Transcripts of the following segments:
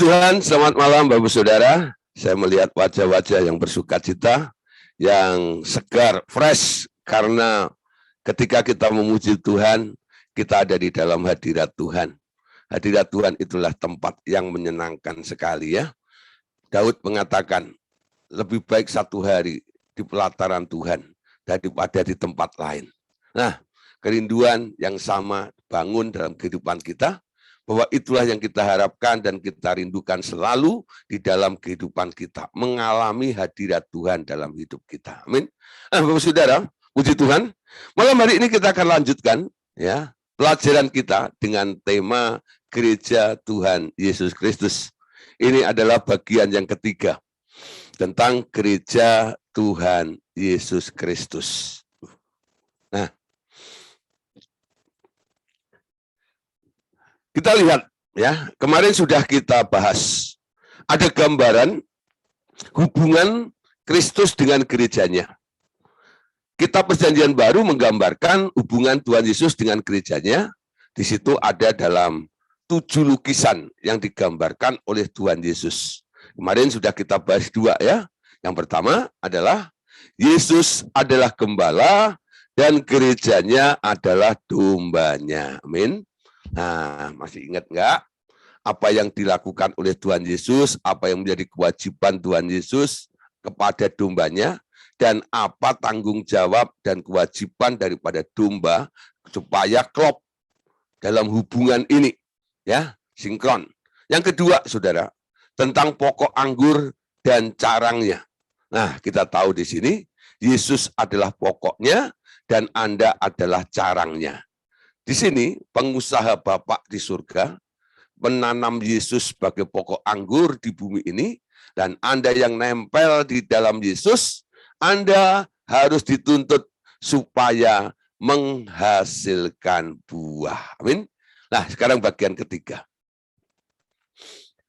Tuhan, selamat malam Bapak Saudara. Saya melihat wajah-wajah yang bersukacita, yang segar, fresh, karena ketika kita memuji Tuhan, kita ada di dalam hadirat Tuhan. Hadirat Tuhan itulah tempat yang menyenangkan sekali ya. Daud mengatakan, lebih baik satu hari di pelataran Tuhan daripada di tempat lain. Nah, kerinduan yang sama bangun dalam kehidupan kita, bahwa itulah yang kita harapkan dan kita rindukan selalu di dalam kehidupan kita, mengalami hadirat Tuhan dalam hidup kita. Amin. Nah, Bapak Saudara, puji Tuhan. Malam hari ini kita akan lanjutkan ya pelajaran kita dengan tema Gereja Tuhan Yesus Kristus. Ini adalah bagian yang ketiga tentang Gereja Tuhan Yesus Kristus. Nah, kita lihat ya, kemarin sudah kita bahas. Ada gambaran hubungan Kristus dengan gerejanya. Kitab Perjanjian Baru menggambarkan hubungan Tuhan Yesus dengan gerejanya. Di situ ada dalam 7 lukisan yang digambarkan oleh Tuhan Yesus. Kemarin sudah kita bahas 2 ya. Yang pertama adalah Yesus adalah gembala dan gerejanya adalah dombanya. Amin. Nah, masih ingat enggak apa yang dilakukan oleh Tuhan Yesus, apa yang menjadi kewajiban Tuhan Yesus kepada dombanya, dan apa tanggung jawab dan kewajiban daripada domba supaya klop dalam hubungan ini, ya, sinkron. Yang kedua, saudara, tentang pokok anggur dan carangnya. Nah, kita tahu di sini Yesus adalah pokoknya dan Anda adalah carangnya. Di sini pengusaha Bapak di surga menanam Yesus sebagai pokok anggur di bumi ini, dan Anda yang nempel di dalam Yesus, Anda harus dituntut supaya menghasilkan buah. Amin. Nah, sekarang bagian ketiga.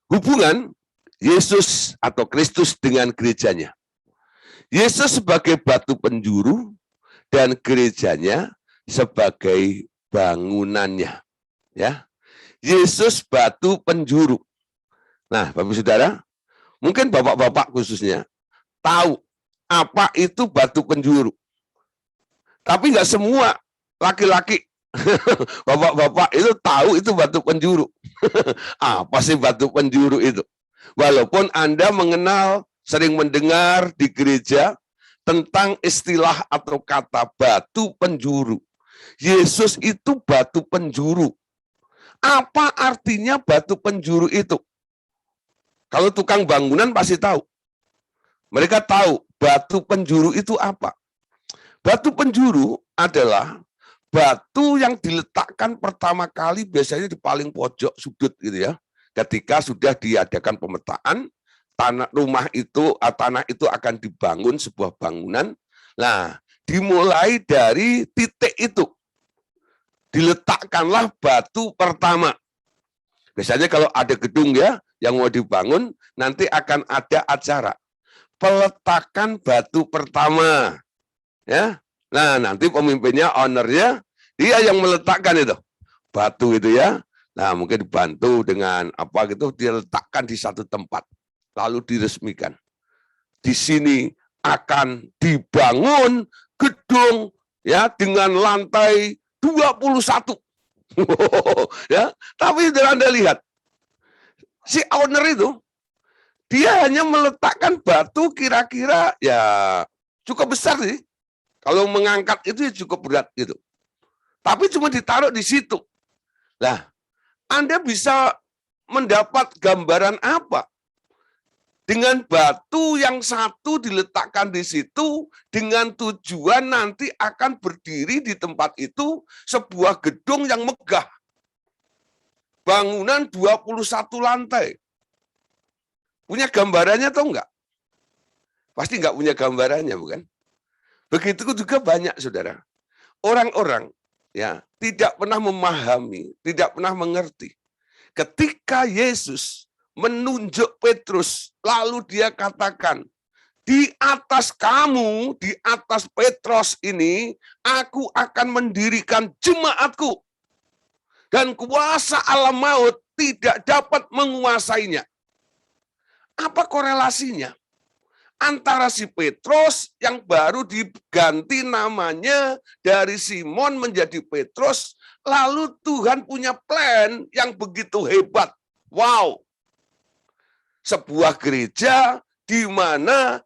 Hubungan Yesus atau Kristus dengan gerejanya. Yesus sebagai batu penjuru dan gerejanya sebagai bangunannya, ya. Yesus batu penjuru. Nah, Bapak Saudara, mungkin bapak-bapak khususnya tahu apa itu batu penjuru. Tapi nggak semua laki-laki, bapak-bapak itu tahu itu batu penjuru. Apa sih batu penjuru itu? Walaupun Anda mengenal, sering mendengar di gereja tentang istilah atau kata batu penjuru. Yesus itu batu penjuru. Apa artinya batu penjuru itu? Kalau tukang bangunan pasti tahu. Mereka tahu batu penjuru itu apa. Batu penjuru adalah batu yang diletakkan pertama kali biasanya di paling pojok sudut gitu ya. Ketika sudah diadakan pemetaan, tanah itu akan dibangun sebuah bangunan. Nah, dimulai dari titik itu. Diletakkanlah batu pertama. Biasanya kalau ada gedung ya yang mau dibangun, nanti akan ada acara peletakan batu pertama. Ya. Nah, nanti pemimpinnya, ownernya, dia yang meletakkan itu batu itu ya. Nah, mungkin dibantu dengan apa gitu, diletakkan di satu tempat, lalu diresmikan. Di sini akan dibangun gedung ya dengan lantai 21. Ya, tapi Anda lihat, si owner itu dia hanya meletakkan batu kira-kira ya cukup besar sih. Kalau mengangkat itu ya cukup berat gitu. Tapi cuma ditaruh di situ. Nah, Anda bisa mendapat gambaran apa? Dengan batu yang satu diletakkan di situ dengan tujuan nanti akan berdiri di tempat itu sebuah gedung yang megah. Bangunan 21 lantai. Punya gambarannya atau enggak? Pasti enggak punya gambarannya, bukan? Begitu juga banyak, saudara. Orang-orang ya tidak pernah memahami, tidak pernah mengerti. Ketika Yesus menunjuk Petrus, lalu dia katakan, di atas kamu, di atas Petrus ini, aku akan mendirikan jemaatku. Dan kuasa alam maut tidak dapat menguasainya. Apa korelasinya? Antara si Petrus yang baru diganti namanya dari Simon menjadi Petrus, lalu Tuhan punya plan yang begitu hebat. Wow! Sebuah gereja di mana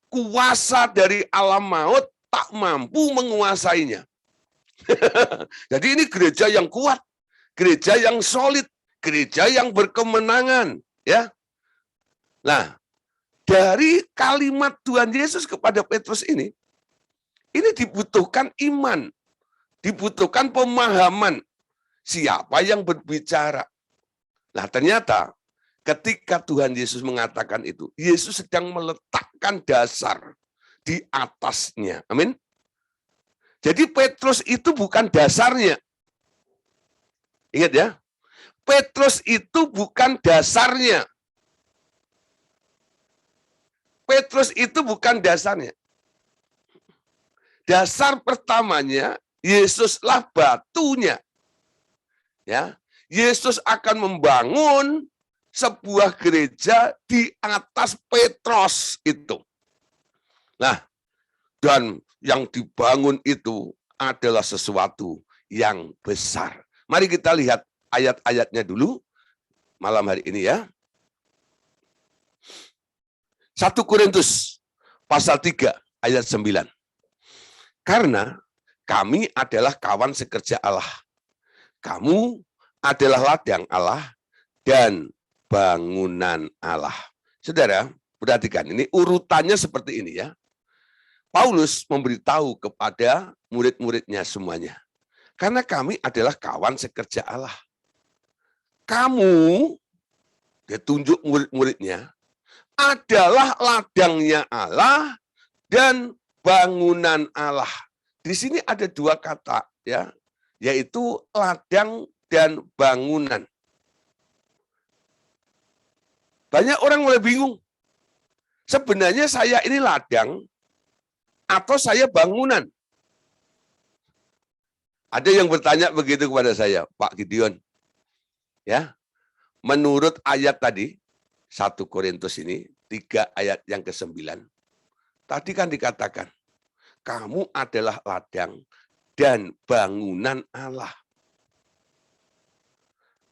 kuasa dari alam maut tak mampu menguasainya. Jadi ini gereja yang kuat, gereja yang solid, gereja yang berkemenangan, ya. Nah, dari kalimat Tuhan Yesus kepada Petrus ini dibutuhkan iman, dibutuhkan pemahaman siapa yang berbicara. Nah, ternyata ketika Tuhan Yesus mengatakan itu, Yesus sedang meletakkan dasar di atasnya. Amin. Jadi Petrus itu bukan dasarnya. Ingat ya, Petrus itu bukan dasarnya. Petrus itu bukan dasarnya. Dasar pertamanya, Yesuslah batunya. Ya, Yesus akan membangun sebuah gereja di atas Petrus itu. Nah, dan yang dibangun itu adalah sesuatu yang besar. Mari kita lihat ayat-ayatnya dulu malam hari ini ya. 1 Korintus pasal 3 ayat 9. Karena kami adalah kawan sekerja Allah. Kamu adalah ladang Allah dan bangunan Allah. Saudara, perhatikan ini urutannya seperti ini ya. Paulus memberitahu kepada murid-muridnya semuanya. Karena kami adalah kawan sekerja Allah. Kamu, dia tunjuk murid-muridnya, adalah ladangnya Allah dan bangunan Allah. Di sini ada dua kata ya, yaitu ladang dan bangunan. Banyak orang mulai bingung. Sebenarnya saya ini ladang atau saya bangunan? Ada yang bertanya begitu kepada saya, Pak Gideon. Ya, menurut ayat tadi 1 Korintus ini, 3 ayat yang ke-9. Tadi kan dikatakan, kamu adalah ladang dan bangunan Allah.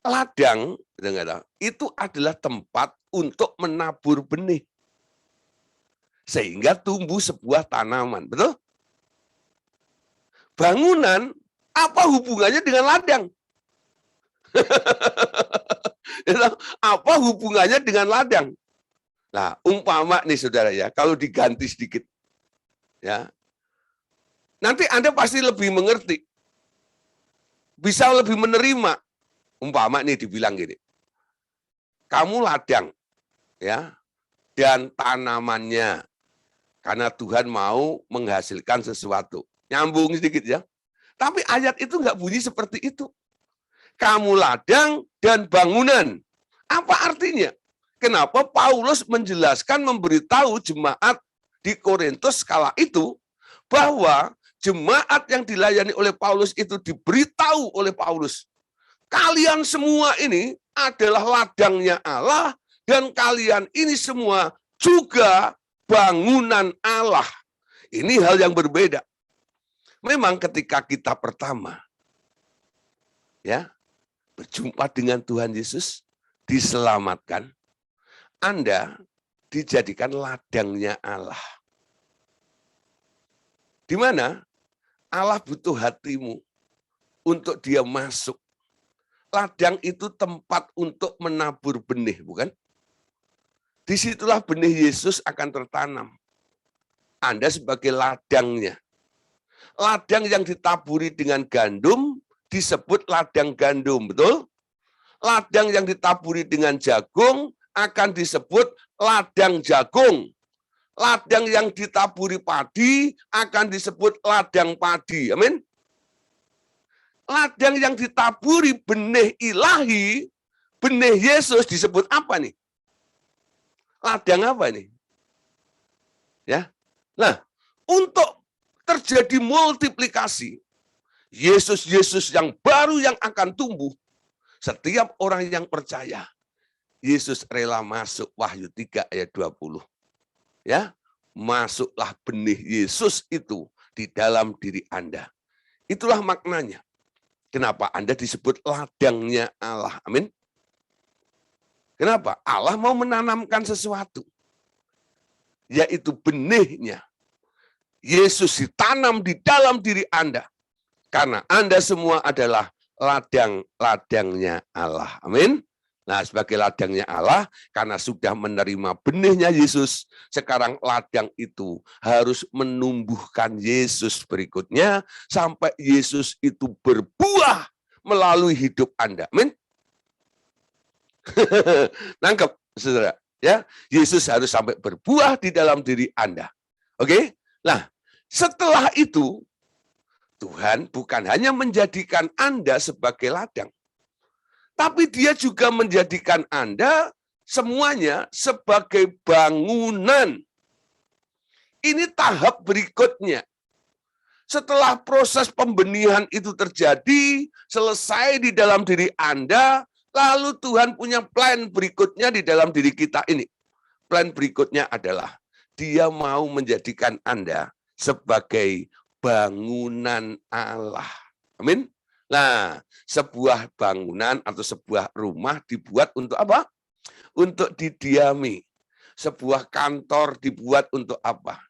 Ladang, itu adalah tempat untuk menabur benih. Sehingga tumbuh sebuah tanaman, betul? Bangunan, apa hubungannya dengan ladang? Apa hubungannya dengan ladang? Nah, umpama nih saudara ya, kalau diganti sedikit, ya, nanti Anda pasti lebih mengerti, bisa lebih menerima. Umpama nih dibilang gini, kamu ladang, ya, dan tanamannya, karena Tuhan mau menghasilkan sesuatu. Nyambung sedikit ya. Tapi ayat itu nggak bunyi seperti itu. Kamu ladang dan bangunan. Apa artinya? Kenapa Paulus menjelaskan, memberitahu jemaat di Korintus kala itu, bahwa jemaat yang dilayani oleh Paulus itu diberitahu oleh Paulus, kalian semua ini adalah ladangnya Allah, dan kalian ini semua juga bangunan Allah. Ini hal yang berbeda. Memang ketika kita pertama, ya, berjumpa dengan Tuhan Yesus, diselamatkan, Anda dijadikan ladangnya Allah. Di mana Allah butuh hatimu untuk dia masuk. Ladang itu tempat untuk menabur benih, bukan? Disitulah benih Yesus akan tertanam. Anda sebagai ladangnya. Ladang yang ditaburi dengan gandum disebut ladang gandum, betul? Ladang yang ditaburi dengan jagung akan disebut ladang jagung. Ladang yang ditaburi padi akan disebut ladang padi. Amin. Ladang yang ditaburi benih ilahi, benih Yesus disebut apa nih? Ladang apa nih? Ya. Nah, untuk terjadi multiplikasi, Yesus yang baru yang akan tumbuh, setiap orang yang percaya, Yesus rela masuk, Wahyu 3 ayat 20. Ya, masuklah benih Yesus itu di dalam diri Anda. Itulah maknanya. Kenapa Anda disebut ladangnya Allah? Amin. Kenapa? Allah mau menanamkan sesuatu, yaitu benihnya. Yesus ditanam di dalam diri Anda. Karena Anda semua adalah ladang-ladangnya Allah. Amin. Nah, sebagai ladangnya Allah, karena sudah menerima benihnya Yesus, sekarang ladang itu harus menumbuhkan Yesus berikutnya, sampai Yesus itu berbuah melalui hidup Anda. Amin. Nangkep, saudara. Ya, Yesus harus sampai berbuah di dalam diri Anda. Oke? Nah, setelah itu, Tuhan bukan hanya menjadikan Anda sebagai ladang, tapi Dia juga menjadikan Anda semuanya sebagai bangunan. Ini tahap berikutnya. Setelah proses pembenihan itu terjadi, selesai di dalam diri Anda, lalu Tuhan punya plan berikutnya di dalam diri kita ini. Plan berikutnya adalah Dia mau menjadikan Anda sebagai bangunan Allah. Amin. Nah, sebuah bangunan atau sebuah rumah dibuat untuk apa? Untuk didiami. Sebuah kantor dibuat untuk apa?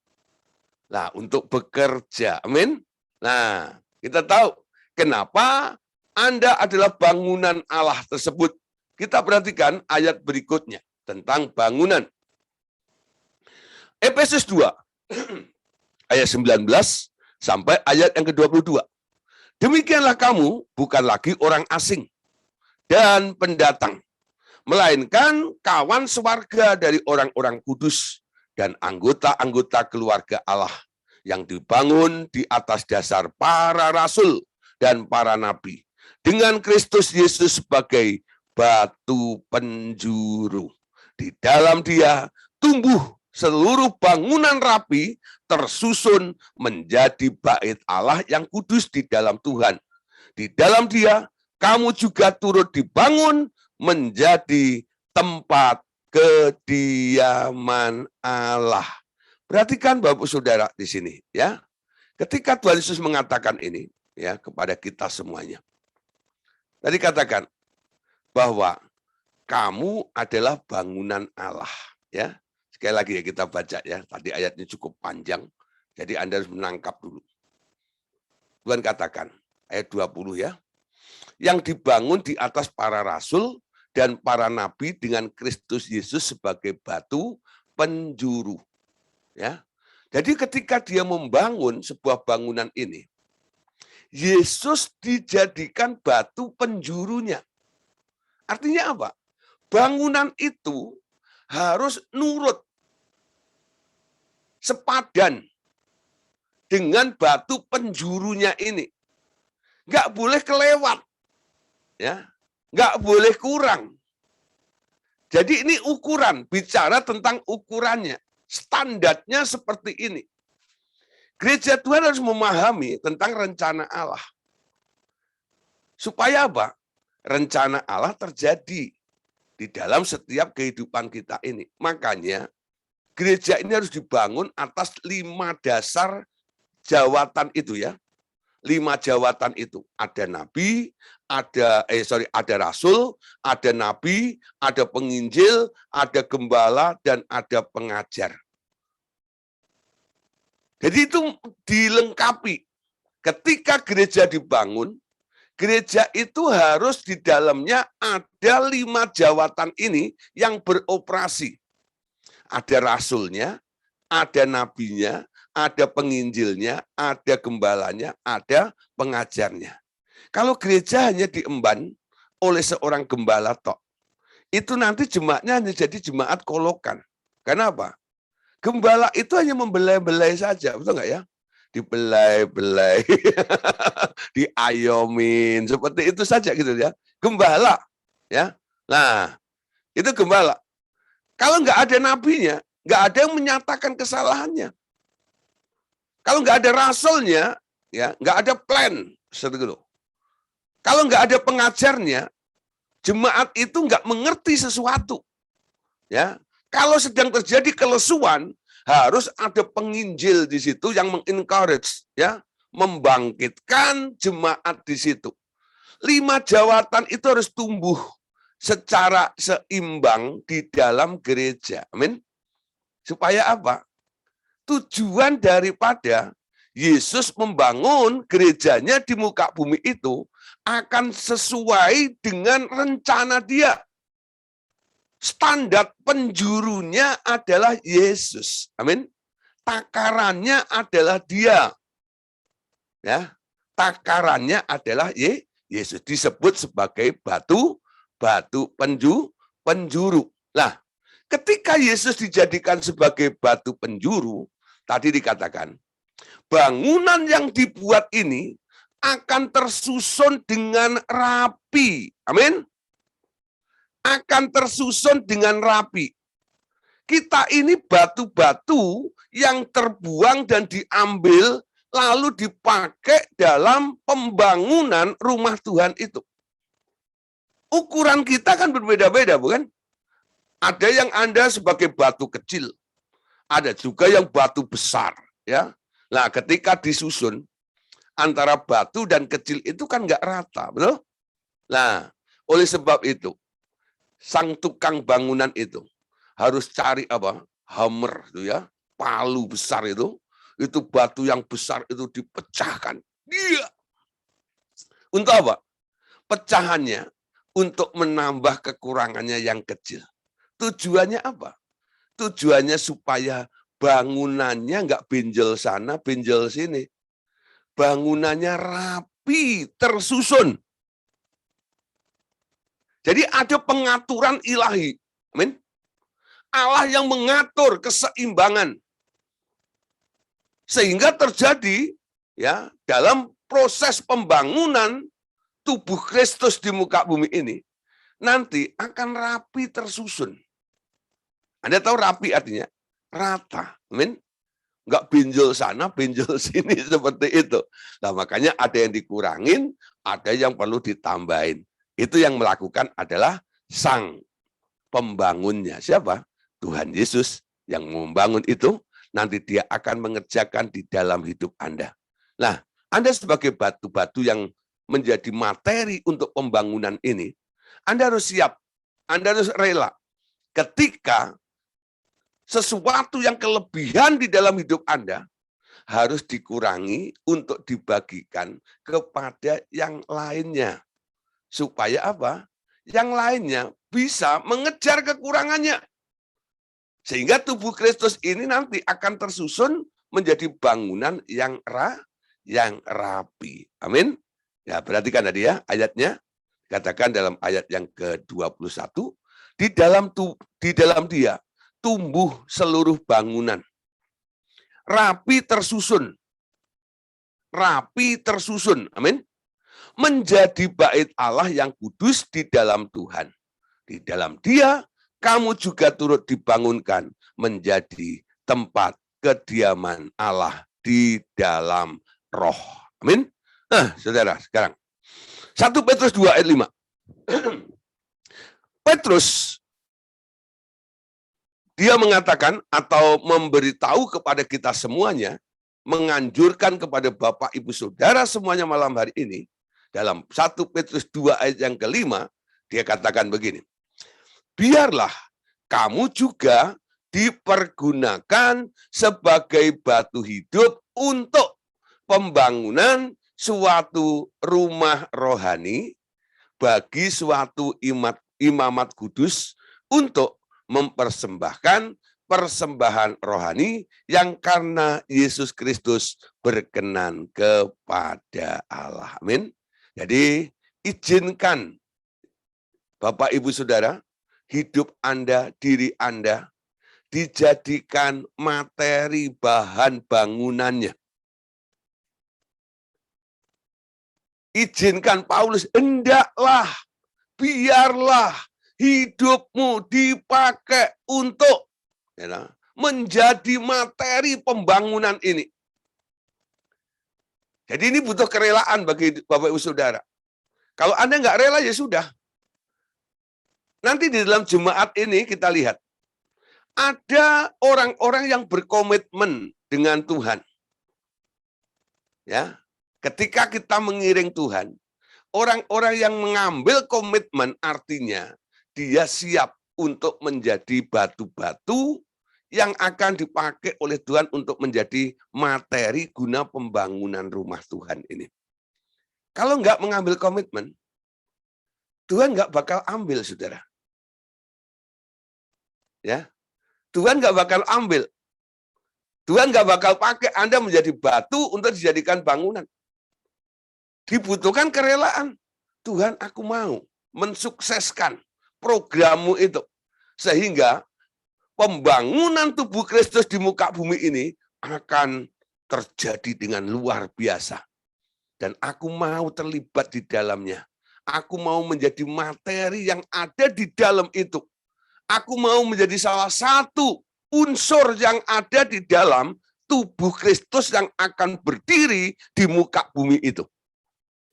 Nah, untuk bekerja. Amin. Nah, kita tahu kenapa Anda adalah bangunan Allah tersebut. Kita perhatikan ayat berikutnya tentang bangunan. Efesus 2 ayat 19 sampai ayat yang ke-22. Demikianlah kamu bukan lagi orang asing dan pendatang, melainkan kawan sewarga dari orang-orang kudus dan anggota-anggota keluarga Allah yang dibangun di atas dasar para rasul dan para nabi, dengan Kristus Yesus sebagai batu penjuru. Di dalam Dia tumbuh seluruh bangunan rapi, tersusun menjadi bait Allah yang kudus di dalam Tuhan. Di dalam Dia, kamu juga turut dibangun menjadi tempat kediaman Allah. Perhatikan Bapak Saudara di sini, ya. Ketika Tuhan Yesus mengatakan ini, ya, kepada kita semuanya. Tadi katakan bahwa kamu adalah bangunan Allah, ya. Sekali lagi ya kita baca ya, tadi ayatnya cukup panjang, jadi Anda harus menangkap dulu. Tuhan katakan, ayat 20 ya, yang dibangun di atas para rasul dan para nabi dengan Kristus Yesus sebagai batu penjuru. Ya, jadi ketika Dia membangun sebuah bangunan ini, Yesus dijadikan batu penjurunya. Artinya apa? Bangunan itu harus nurut, sepadan dengan batu penjurunya ini. Nggak boleh kelewat. Ya, nggak boleh kurang. Jadi ini ukuran, bicara tentang ukurannya. Standarnya seperti ini. Gereja Tuhan harus memahami tentang rencana Allah. Supaya apa? Rencana Allah terjadi di dalam setiap kehidupan kita ini. Makanya gereja ini harus dibangun atas 5 dasar jawatan itu ya. 5 jawatan itu. Ada nabi, ada rasul, ada nabi, ada penginjil, ada gembala, dan ada pengajar. Jadi itu dilengkapi. Ketika gereja dibangun, gereja itu harus di dalamnya ada 5 jawatan ini yang beroperasi. Ada rasulnya, ada nabinya, ada penginjilnya, ada gembalanya, ada pengajarnya. Kalau gereja hanya diemban oleh seorang gembala tok, itu nanti jemaatnya hanya jadi jemaat kolokan. Kenapa? Gembala itu hanya membelai-belai saja, betul nggak ya? Dibelai-belai, diayomin, seperti itu saja gitu ya. Gembala, ya. Nah, itu gembala. Kalau nggak ada nabinya, nggak ada yang menyatakan kesalahannya. Kalau nggak ada rasulnya, ya nggak ada plan, seperti itu. Kalau nggak ada pengajarnya, Jemaat itu nggak mengerti sesuatu. Ya, kalau sedang terjadi kelesuan, harus ada penginjil di situ yang mengencourage, ya, membangkitkan jemaat di situ. 5 jawatan itu harus tumbuh secara seimbang di dalam gereja. Amin. Supaya apa? Tujuan daripada Yesus membangun gerejanya di muka bumi itu akan sesuai dengan rencana Dia. Standar penjurunya adalah Yesus. Amin. Takarannya adalah Dia. Ya, takarannya adalah Yesus, disebut sebagai batu penjuru. Nah, ketika Yesus dijadikan sebagai batu penjuru, tadi dikatakan bangunan yang dibuat ini akan tersusun dengan rapi. Amin. Akan tersusun dengan rapi. Kita ini batu-batu yang terbuang dan diambil lalu dipakai dalam pembangunan rumah Tuhan itu. Ukuran kita kan berbeda-beda, bukan? Ada yang Anda sebagai batu kecil, ada juga yang batu besar, ya. Nah, ketika disusun antara batu dan kecil itu kan nggak rata, betul? Nah, oleh sebab itu sang tukang bangunan itu harus cari apa? Hammer itu ya, palu besar itu batu yang besar itu dipecahkan. Dia untuk apa? Pecahannya untuk menambah kekurangannya yang kecil. Tujuannya apa? Tujuannya supaya bangunannya nggak benjol sana, benjol sini. Bangunannya rapi, tersusun. Jadi ada pengaturan ilahi. Amin. Allah yang mengatur keseimbangan. Sehingga terjadi ya dalam proses pembangunan tubuh Kristus di muka bumi ini nanti akan rapi tersusun. Anda tahu rapi artinya rata. Amin. Enggak benjol sana, benjol sini seperti itu. Nah, makanya ada yang dikurangin, ada yang perlu ditambahin. Itu yang melakukan adalah sang pembangunnya. Siapa? Tuhan Yesus yang membangun itu, nanti Dia akan mengerjakan di dalam hidup Anda. Nah, Anda sebagai batu-batu yang menjadi materi untuk pembangunan ini, Anda harus siap, Anda harus rela. Ketika sesuatu yang kelebihan di dalam hidup Anda, harus dikurangi untuk dibagikan kepada yang lainnya. Supaya apa? Yang lainnya bisa mengejar kekurangannya. Sehingga tubuh Kristus ini nanti akan tersusun menjadi bangunan yang rapi. Amin. Ya, perhatikan tadi ya ayatnya. Katakan dalam ayat yang ke-21, di dalam Dia tumbuh seluruh bangunan. Rapi tersusun. Rapi tersusun. Amin. Menjadi bait Allah yang kudus di dalam Tuhan. Di dalam Dia, kamu juga turut dibangunkan menjadi tempat kediaman Allah di dalam roh. Amin. Nah, saudara, sekarang. 1 Petrus 2 ayat 5. Petrus, dia mengatakan atau memberitahu kepada kita semuanya, menganjurkan kepada Bapak, Ibu, Saudara semuanya malam hari ini, dalam 1 Petrus 2 ayat yang ke-5, dia katakan begini, biarlah kamu juga dipergunakan sebagai batu hidup untuk pembangunan suatu rumah rohani bagi suatu imamat kudus untuk mempersembahkan persembahan rohani yang karena Yesus Kristus berkenan kepada Allah. Amin. Jadi izinkan Bapak, Ibu, Saudara, hidup Anda, diri Anda dijadikan materi bahan bangunannya. Izinkan Paulus, hendaklah, biarlah hidupmu dipakai untuk menjadi materi pembangunan ini. Jadi ini butuh kerelaan bagi Bapak Ibu Saudara. Kalau Anda nggak rela ya sudah. nanti di dalam jemaat ini kita lihat, ada orang-orang yang berkomitmen dengan Tuhan. Ya, ketika kita mengiring Tuhan, orang-orang yang mengambil komitmen artinya dia siap untuk menjadi batu-batu yang akan dipakai oleh Tuhan untuk menjadi materi guna pembangunan rumah Tuhan ini. Kalau nggak mengambil komitmen, Tuhan nggak bakal ambil, saudara. Ya, Tuhan nggak bakal ambil. Tuhan nggak bakal pakai Anda menjadi batu untuk dijadikan bangunan. Dibutuhkan kerelaan. Tuhan, aku mau mensukseskan programmu itu. Sehingga pembangunan tubuh Kristus di muka bumi ini akan terjadi dengan luar biasa. Dan aku mau terlibat di dalamnya. Aku mau menjadi materi yang ada di dalam itu. Aku mau menjadi salah satu unsur yang ada di dalam tubuh Kristus yang akan berdiri di muka bumi itu.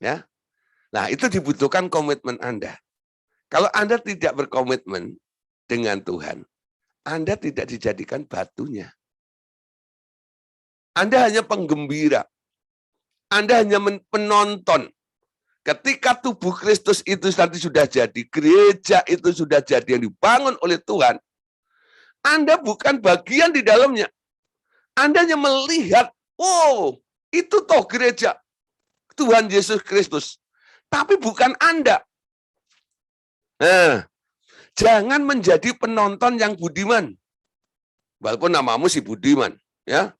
Ya. Nah, itu dibutuhkan komitmen Anda. Kalau Anda tidak berkomitmen dengan Tuhan, Anda tidak dijadikan batunya. Anda hanya penggembira. Anda hanya penonton. Ketika tubuh Kristus itu nanti sudah jadi, gereja itu sudah jadi yang dibangun oleh Tuhan, Anda bukan bagian di dalamnya. Anda hanya melihat, oh, itu toh gereja Tuhan Yesus Kristus. Tapi bukan Anda. Nah, jangan menjadi penonton yang budiman. Walaupun namamu si budiman, ya.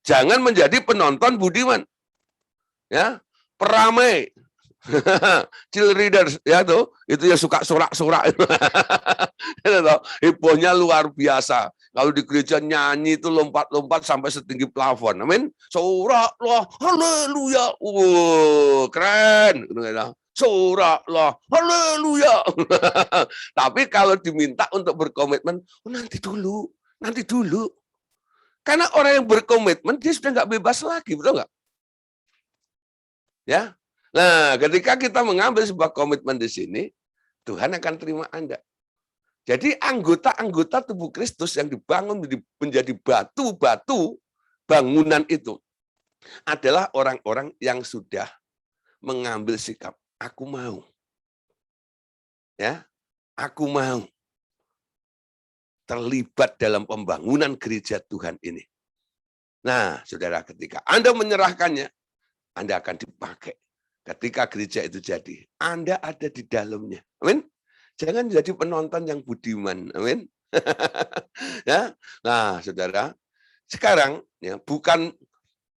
Jangan menjadi penonton budiman. Ya, peramai. Chill readers, ya tuh, itu ya suka sorak-sorak. Hebohnya luar biasa. Kalau di gereja nyanyi itu lompat-lompat sampai setinggi plafon. Amin. Soraklah, haleluya. Keren. Soraklah, haleluya. Tapi kalau diminta untuk berkomitmen, nanti dulu. Karena orang yang berkomitmen, dia sudah nggak bebas lagi, betul nggak? Ya. Nah, ketika kita mengambil sebuah komitmen di sini, Tuhan akan terima Anda. Jadi anggota-anggota tubuh Kristus yang dibangun menjadi batu-batu bangunan itu adalah orang-orang yang sudah mengambil sikap, aku mau. Ya, aku mau terlibat dalam pembangunan gereja Tuhan ini. Nah, saudara, ketika Anda menyerahkannya, Anda akan dipakai. Ketika gereja itu jadi, Anda ada di dalamnya. Amin. Jangan jadi penonton yang budiman. Amin. Ya. Nah, saudara, sekarang ya, bukan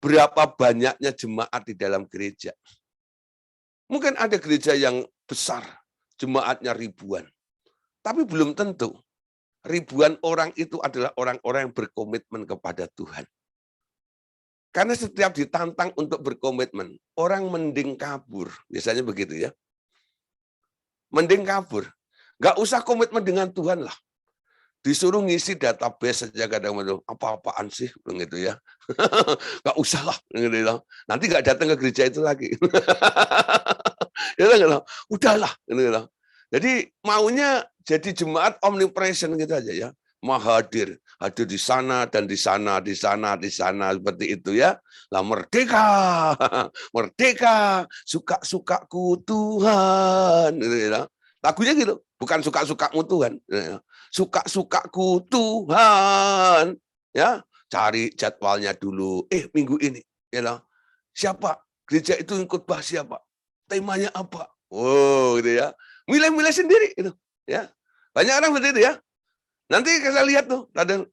berapa banyaknya jemaat di dalam gereja. Mungkin ada gereja yang besar, jemaatnya ribuan. Tapi belum tentu ribuan orang itu adalah orang-orang yang berkomitmen kepada Tuhan. Karena setiap ditantang untuk berkomitmen, orang mending kabur. Biasanya begitu ya. Mending kabur. Nggak usah komitmen dengan Tuhan lah. Disuruh ngisi database saja kadang-kadang. Apa-apaan sih? Begitu ya. Nggak usah lah. Nanti nggak datang ke gereja itu lagi. Udahlah. Jadi maunya jadi jemaat omnipresent gitu aja ya. Hadir di sana dan di sana, di sana, di sana, seperti itu ya. Lah merdeka, merdeka, suka-sukaku Tuhan. Lagunya gitu, bukan suka-sukamu Tuhan. Suka-sukaku Tuhan. Ya, cari jadwalnya dulu. Minggu ini, ya. Siapa? Gereja itu ikut bahas siapa? Temanya apa? Oh, gitu ya. Milih-milih sendiri itu, ya. Banyak orang seperti itu ya. Nanti kita lihat tuh, kadang,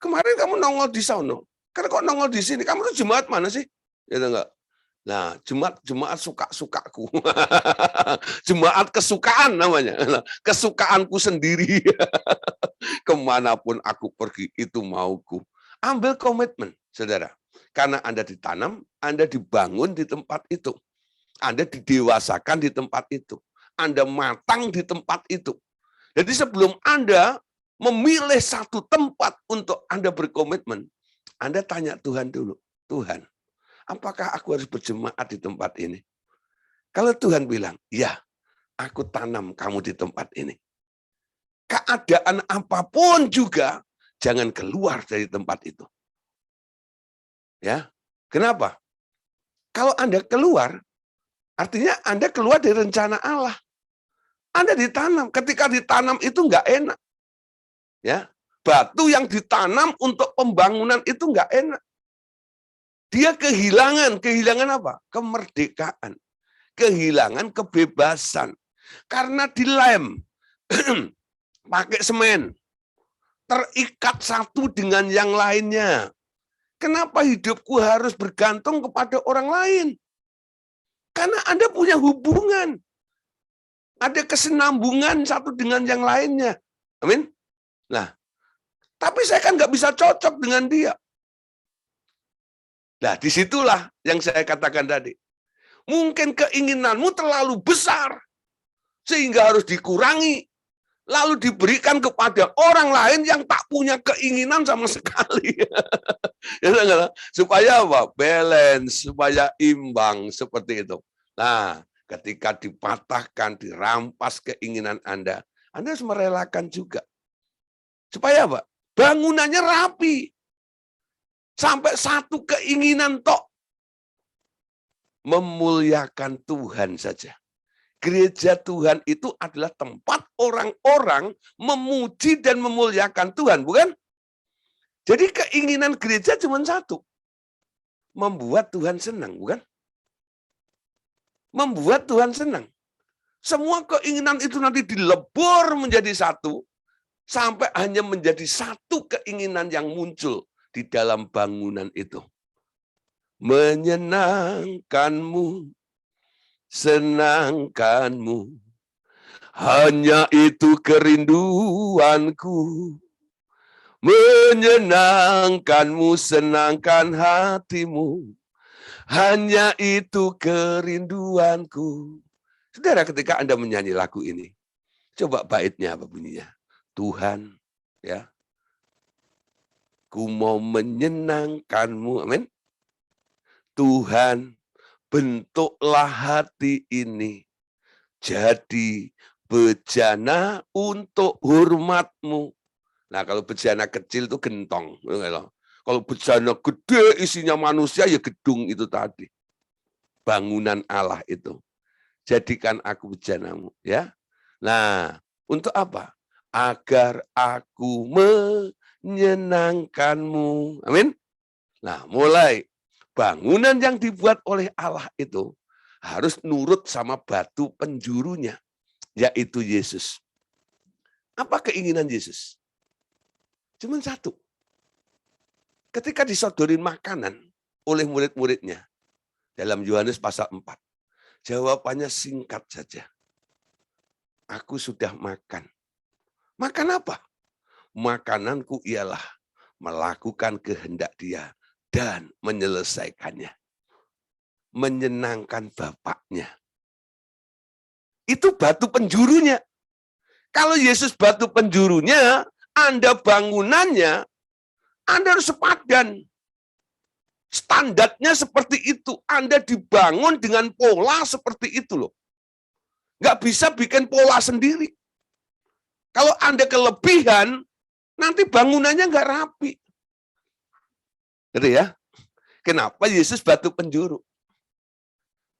kemarin kamu nongol di sono, karena kok nongol di sini, kamu tuh jemaat mana sih? Gitu enggak? Nah, jemaat suka-sukaku. Jemaat kesukaan namanya. Kesukaanku sendiri. Kemanapun aku pergi, itu mauku. Ambil komitmen, saudara. Karena Anda ditanam, Anda dibangun di tempat itu. Anda didewasakan di tempat itu. Anda matang di tempat itu. Jadi sebelum Anda memilih satu tempat untuk Anda berkomitmen, Anda tanya Tuhan dulu, Tuhan, apakah aku harus berjemaat di tempat ini? Kalau Tuhan bilang, ya, aku tanam kamu di tempat ini. Keadaan apapun juga, jangan keluar dari tempat itu. Ya, kenapa? Kalau Anda keluar, artinya Anda keluar dari rencana Allah. Anda ditanam, ketika ditanam itu nggak enak. Ya, batu yang ditanam untuk pembangunan itu nggak enak. Dia kehilangan apa? Kemerdekaan, kehilangan kebebasan. Karena dilem, pakai semen, terikat satu dengan yang lainnya. Kenapa hidupku harus bergantung kepada orang lain? Karena Anda punya hubungan. Ada kesenambungan satu dengan yang lainnya. Amin. Nah, tapi saya kan nggak bisa cocok dengan dia. Nah, disitulah yang saya katakan tadi. Mungkin keinginanmu terlalu besar, sehingga harus dikurangi, lalu diberikan kepada orang lain yang tak punya keinginan sama sekali. Supaya apa? Balance, supaya imbang, seperti itu. Nah, ketika dipatahkan, dirampas keinginan Anda harus merelakan juga. Supaya apa? Bangunannya rapi. Sampai satu keinginan tok. Memuliakan Tuhan saja. Gereja Tuhan itu adalah tempat orang-orang memuji dan memuliakan Tuhan, bukan? Jadi keinginan gereja cuma satu. Membuat Tuhan senang, bukan? Membuat Tuhan senang. Semua keinginan itu nanti dilebur menjadi satu, sampai hanya menjadi satu keinginan yang muncul di dalam bangunan itu. Menyenangkanmu, senangkanmu, hanya itu kerinduanku. Menyenangkanmu, senangkan hatimu, hanya itu kerinduanku. Saudara, ketika Anda menyanyi lagu ini, coba baitnya apa bunyinya? Tuhan, ya, ku mau menyenangkanmu, amin. Tuhan, bentuklah hati ini jadi bejana untuk hormat-Mu. Nah, kalau bejana kecil itu gentong. Kalau bejana gede isinya manusia, ya gedung itu tadi. Bangunan Allah itu. Jadikan aku bejanamu. Ya. Nah, untuk apa? Agar aku menyenangkanmu. Amin. Nah, mulai bangunan yang dibuat oleh Allah itu harus nurut sama batu penjurunya, yaitu Yesus. Apa keinginan Yesus? Cuma satu. Ketika disodorin makanan oleh murid-muridnya, dalam Yohanes pasal 4, jawabannya singkat saja. Aku sudah makan. Makan apa? Makananku ialah melakukan kehendak Dia dan menyelesaikannya. Menyenangkan Bapaknya. Itu batu penjurunya. Kalau Yesus batu penjurunya, Anda bangunannya, Anda harus sepadan. Standarnya seperti itu. Anda dibangun dengan pola seperti itu loh. Nggak bisa bikin pola sendiri. Kalau Anda kelebihan, nanti bangunannya nggak rapi. Gitu ya. Kenapa Yesus batu penjuru?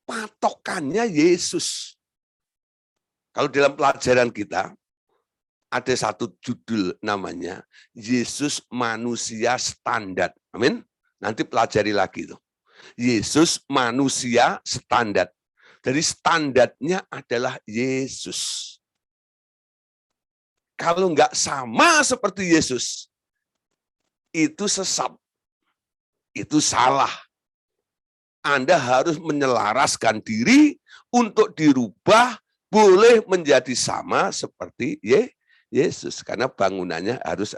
Patokannya Yesus. Kalau dalam pelajaran kita, ada satu judul namanya, Yesus manusia standar. Amin. Nanti pelajari lagi itu. Yesus manusia standar. Jadi standarnya adalah Yesus. Kalau nggak sama seperti Yesus, itu sesat. Itu salah. Anda harus menyelaraskan diri untuk dirubah, boleh menjadi sama seperti Yesus. Karena bangunannya harus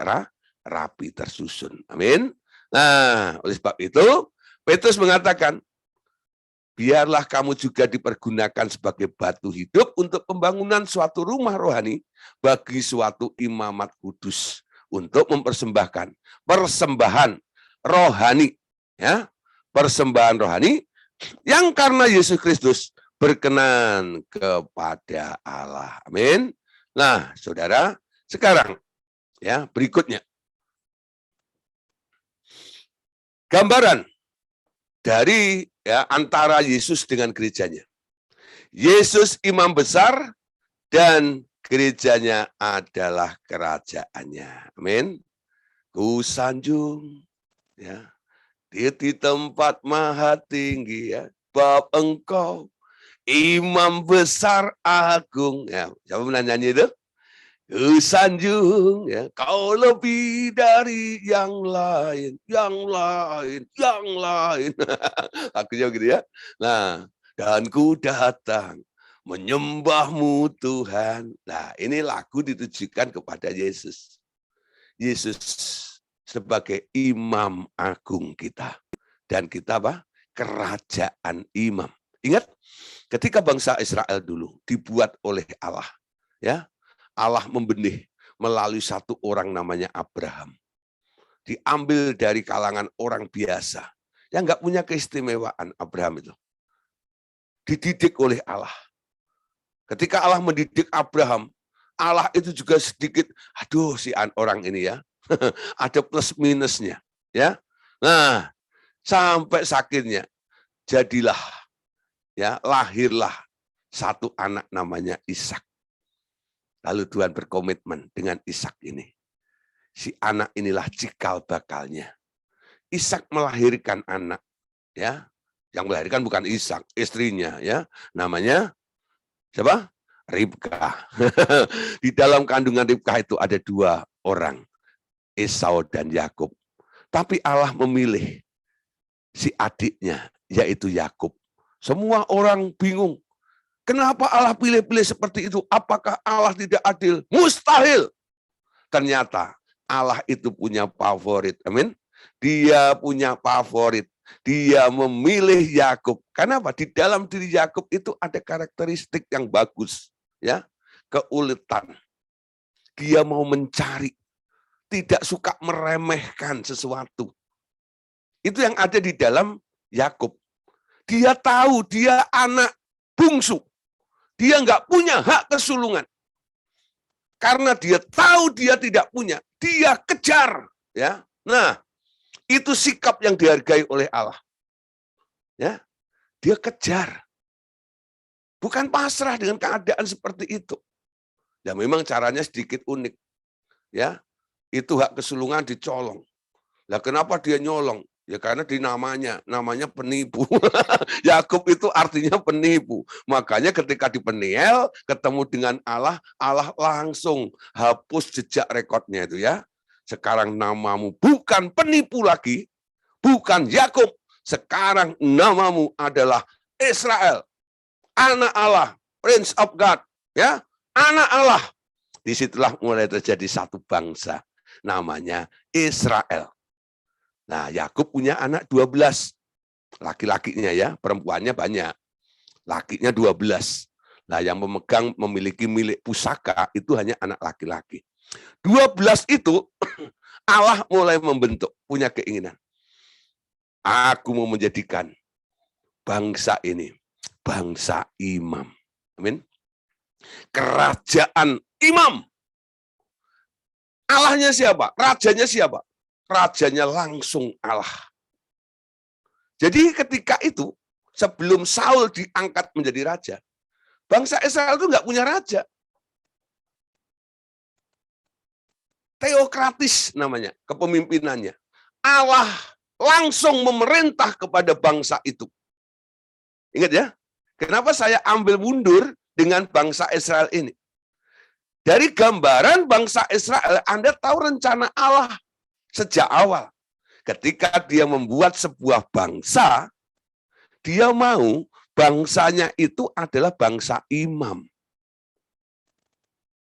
rapi, tersusun. Amin. Nah, oleh sebab itu, Petrus mengatakan, biarlah kamu juga dipergunakan sebagai batu hidup untuk pembangunan suatu rumah rohani bagi suatu imamat kudus untuk mempersembahkan persembahan rohani, ya, persembahan rohani yang karena Yesus Kristus berkenan kepada Allah. Amin. Nah, saudara, sekarang ya berikutnya. Gambaran dari ya antara Yesus dengan gerejanya. Yesus imam besar dan gerejanya adalah kerajaannya. Amin. Ku sanjung ya di tempat maha tinggi ya, bab engkau imam besar agung ya. Siapa menyanyi itu? Ku sanjung ya, kau lebih dari yang lain. Lagunya gitu ya. Nah, dan ku datang menyembahmu Tuhan. Nah, ini lagu ditujukan kepada Yesus. Yesus sebagai imam agung kita. Dan kita apa? Kerajaan imam. Ingat, ketika bangsa Israel dulu dibuat oleh Allah, ya, Allah membenih melalui satu orang namanya Abraham. Diambil dari kalangan orang biasa yang nggak punya keistimewaan. Abraham itu dididik oleh Allah. Ketika Allah mendidik Abraham, Allah itu juga sedikit, aduh si orang ini ya, ada plus minusnya, ya. Nah, sampai sakitnya, jadilah, ya, lahirlah satu anak namanya Ishak. Lalu Tuhan berkomitmen dengan Ishak ini. Si anak inilah cikal bakalnya. Ishak melahirkan anak, ya. Yang melahirkan bukan Ishak, istrinya, ya. Namanya siapa? Ribka. Di dalam kandungan Ribka itu ada dua orang, Esau dan Yakub. Tapi Allah memilih si adiknya, yaitu Yakub. Semua orang bingung. Kenapa Allah pilih-pilih seperti itu? Apakah Allah tidak adil? Mustahil. Ternyata Allah itu punya favorit. Amin. Dia punya favorit. Dia memilih Yakub. Kenapa? Di dalam diri Yakub itu ada karakteristik yang bagus. Ya, keuletan. Dia mau mencari, tidak suka meremehkan sesuatu. Itu yang ada di dalam Yakub. Dia tahu dia anak bungsu. Dia nggak punya hak kesulungan. Karena dia tahu dia tidak punya, dia kejar. Ya, nah itu sikap yang dihargai oleh Allah. Ya, dia kejar. Bukan pasrah dengan keadaan seperti itu. Ya memang caranya sedikit unik. Ya, itu hak kesulungan dicolong. Lah kenapa dia nyolong? Ya karena di namanya penipu. Yakub itu artinya penipu. Makanya ketika di Peniel ketemu dengan Allah, Allah langsung hapus jejak rekodnya itu ya. Sekarang namamu bukan penipu lagi, bukan Yakub. Sekarang namamu adalah Israel. Anak Allah, Prince of God, ya, anak Allah. Disitulah mulai terjadi satu bangsa, namanya Israel. Nah, Yakub punya anak 12, laki-lakinya ya, perempuannya banyak, lakinya 12. Nah, yang memiliki milik pusaka itu hanya anak laki-laki. 12 itu Allah mulai membentuk, punya keinginan. Aku mau menjadikan bangsa ini bangsa imam. Amin. Kerajaan imam. Allahnya siapa? Rajanya siapa? Rajanya langsung Allah. Jadi ketika itu, sebelum Saul diangkat menjadi raja, bangsa Israel itu nggak punya raja. Teokratis namanya, kepemimpinannya. Allah langsung memerintah kepada bangsa itu. Ingat ya, kenapa saya ambil mundur dengan bangsa Israel ini? Dari gambaran bangsa Israel, Anda tahu rencana Allah sejak awal. Ketika dia membuat sebuah bangsa, dia mau bangsanya itu adalah bangsa imam.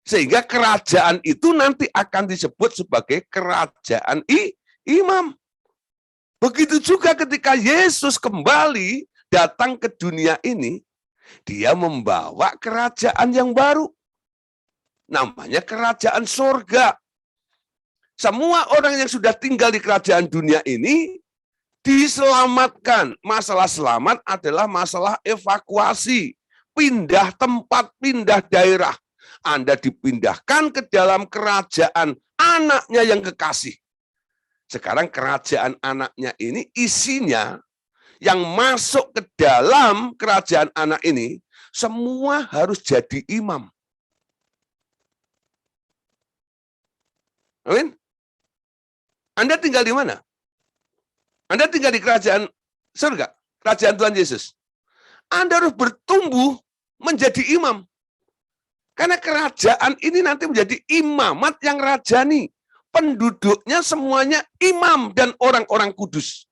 Sehingga kerajaan itu nanti akan disebut sebagai kerajaan imam. Begitu juga ketika Yesus kembali datang ke dunia ini, dia membawa kerajaan yang baru. Namanya kerajaan surga. Semua orang yang sudah tinggal di kerajaan dunia ini diselamatkan. Masalah selamat adalah masalah evakuasi. pindah tempat, pindah daerah. Anda dipindahkan ke dalam kerajaan anaknya yang kekasih. Sekarang kerajaan anaknya ini isinya yang masuk ke dalam kerajaan anak ini semua harus jadi imam. Amin. Anda tinggal di mana? Anda tinggal di kerajaan surga, kerajaan Tuhan Yesus. Anda harus bertumbuh menjadi imam. Karena kerajaan ini nanti menjadi imamat yang rajani. Penduduknya semuanya imam dan orang-orang kudus.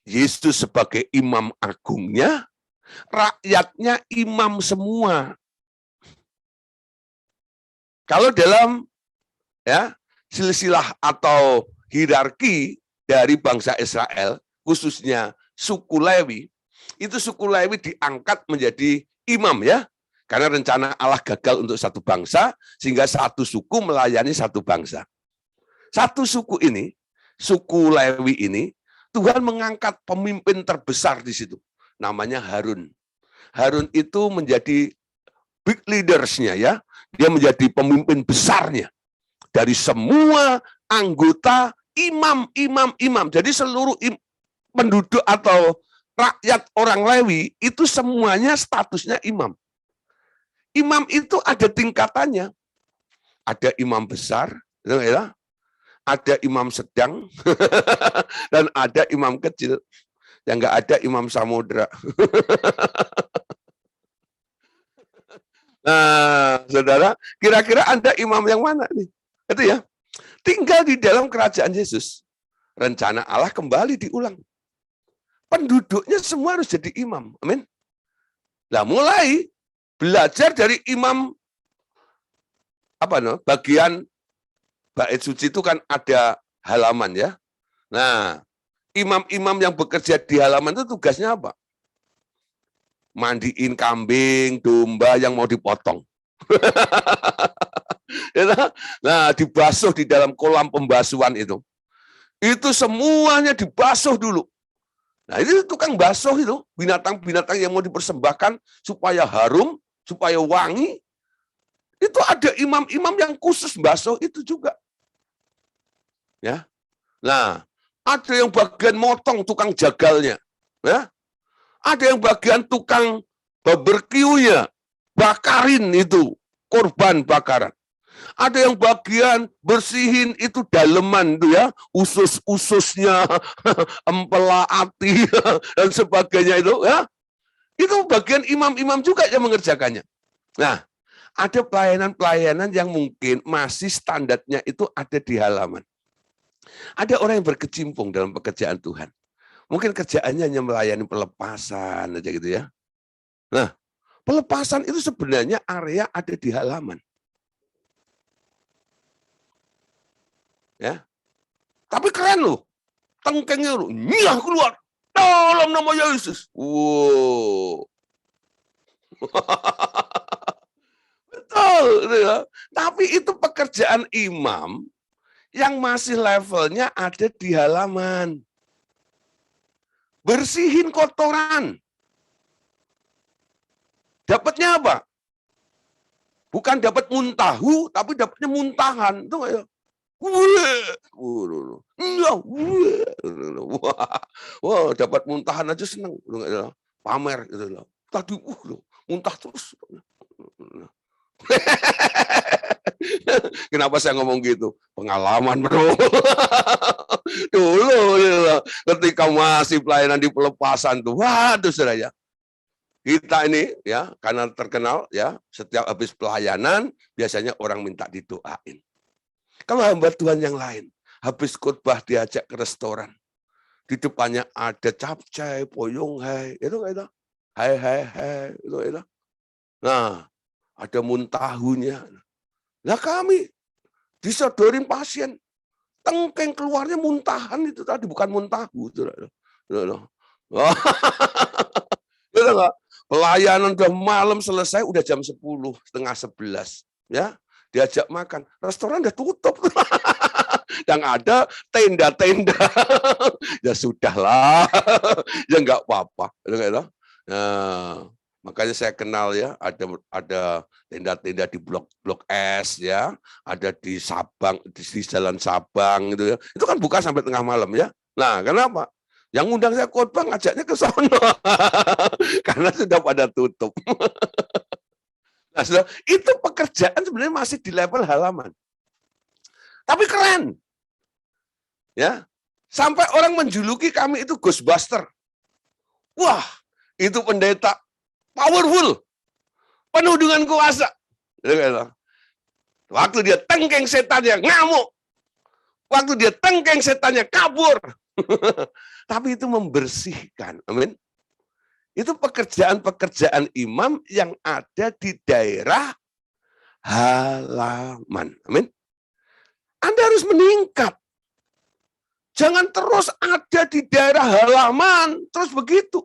Yesus sebagai imam agungnya, rakyatnya imam semua. Kalau dalam silsilah atau hierarki dari bangsa Israel, khususnya suku Lewi, itu suku Lewi diangkat menjadi imam ya. Karena rencana Allah gagal untuk satu bangsa, sehingga satu suku melayani satu bangsa. Satu suku ini, suku Lewi ini, Tuhan mengangkat pemimpin terbesar di situ. Namanya Harun. Harun itu menjadi big leaders-nya ya. Dia menjadi pemimpin besarnya. Dari semua anggota imam. Jadi seluruh penduduk atau rakyat orang Lewi itu semuanya statusnya imam. Imam itu ada tingkatannya. Ada imam besar, ada imam sedang, dan ada imam kecil. Yang enggak ada imam samudra. Nah, saudara, kira-kira Anda imam yang mana nih? Itu ya. Tinggal di dalam kerajaan Yesus. Rencana Allah kembali diulang. Penduduknya semua harus jadi imam. Amin. Nah, mulai belajar dari imam bagian bait suci itu kan ada halaman ya. Nah, imam-imam yang bekerja di halaman itu tugasnya apa? Mandiin kambing, domba yang mau dipotong. Nah, dibasuh di dalam kolam pembasuhan itu. Itu semuanya dibasuh dulu. Nah, itu tukang basuh itu, binatang-binatang yang mau dipersembahkan supaya harum, supaya wangi. Itu ada imam-imam yang khusus basuh itu juga. Ya. Nah, ada yang bagian motong, tukang jagalnya. Ya. Ada yang bagian tukang barbeque-nya, bakarin itu, korban bakaran. Ada yang bagian bersihin itu daleman itu ya, usus-ususnya, empelaati dan sebagainya itu ya. Itu bagian imam-imam juga yang mengerjakannya. Nah, ada pelayanan-pelayanan yang mungkin masih standarnya itu ada di halaman. Ada orang yang berkecimpung dalam pekerjaan Tuhan. Mungkin kerjaannya hanya melayani pelepasan aja gitu ya. Nah, pelepasan itu sebenarnya area ada di halaman. Ya. Tapi keren loh. Tengkengnya loh, nyah keluar dalam nama Yesus. Wow. Betul, ya. Tapi itu pekerjaan imam yang masih levelnya ada di halaman. Bersihin kotoran. Dapatnya apa? Bukan dapat muntahu, tapi dapatnya muntahan. Itu kayak wah, dapat muntahan aja seneng, pamer gitu loh. Tadi muntah terus. Kenapa saya ngomong gitu? Pengalaman, bro. Dulu ketika masih pelayanan di pelepasan tuh, waduh saudara ya. Kita ini ya, karena terkenal ya, setiap habis pelayanan biasanya orang minta didoain. Kalau hamba Tuhan yang lain, habis khotbah diajak ke restoran. Di depannya ada capcay, poyong, hai. Itu kayak itu. Hai. Itu kayak itu. Nah, ada muntahunya. Nah kami disodorin pasien. Tengkeng keluarnya muntahan itu tadi, bukan muntahu. Pelayanan udah malam selesai, udah jam 10, setengah 11. Ya. Diajak makan, restoran udah tutup. Yang ada tenda-tenda. Ya sudahlah, ya nggak apa-apa. Nah, makanya saya kenal ya, ada tenda-tenda di Blok S ya, ada di Sabang, di Jalan Sabang gitu ya. Itu kan buka sampai tengah malam ya. Nah, kenapa? Yang undang saya khotbah ngajaknya ke sono. Karena sudah pada tutup. Nah, itu pekerjaan sebenarnya masih di level halaman. Tapi keren. Ya. Sampai orang menjuluki kami itu Ghostbuster. Wah, itu pendeta powerful, penuh dengan kuasa. Waktu dia tengkeng setannya ngamuk. Waktu dia tengkeng setannya kabur. Tapi itu membersihkan. Amin. Itu pekerjaan-pekerjaan imam yang ada di daerah halaman. Amin. Anda harus meningkat. Jangan terus ada di daerah halaman, terus begitu.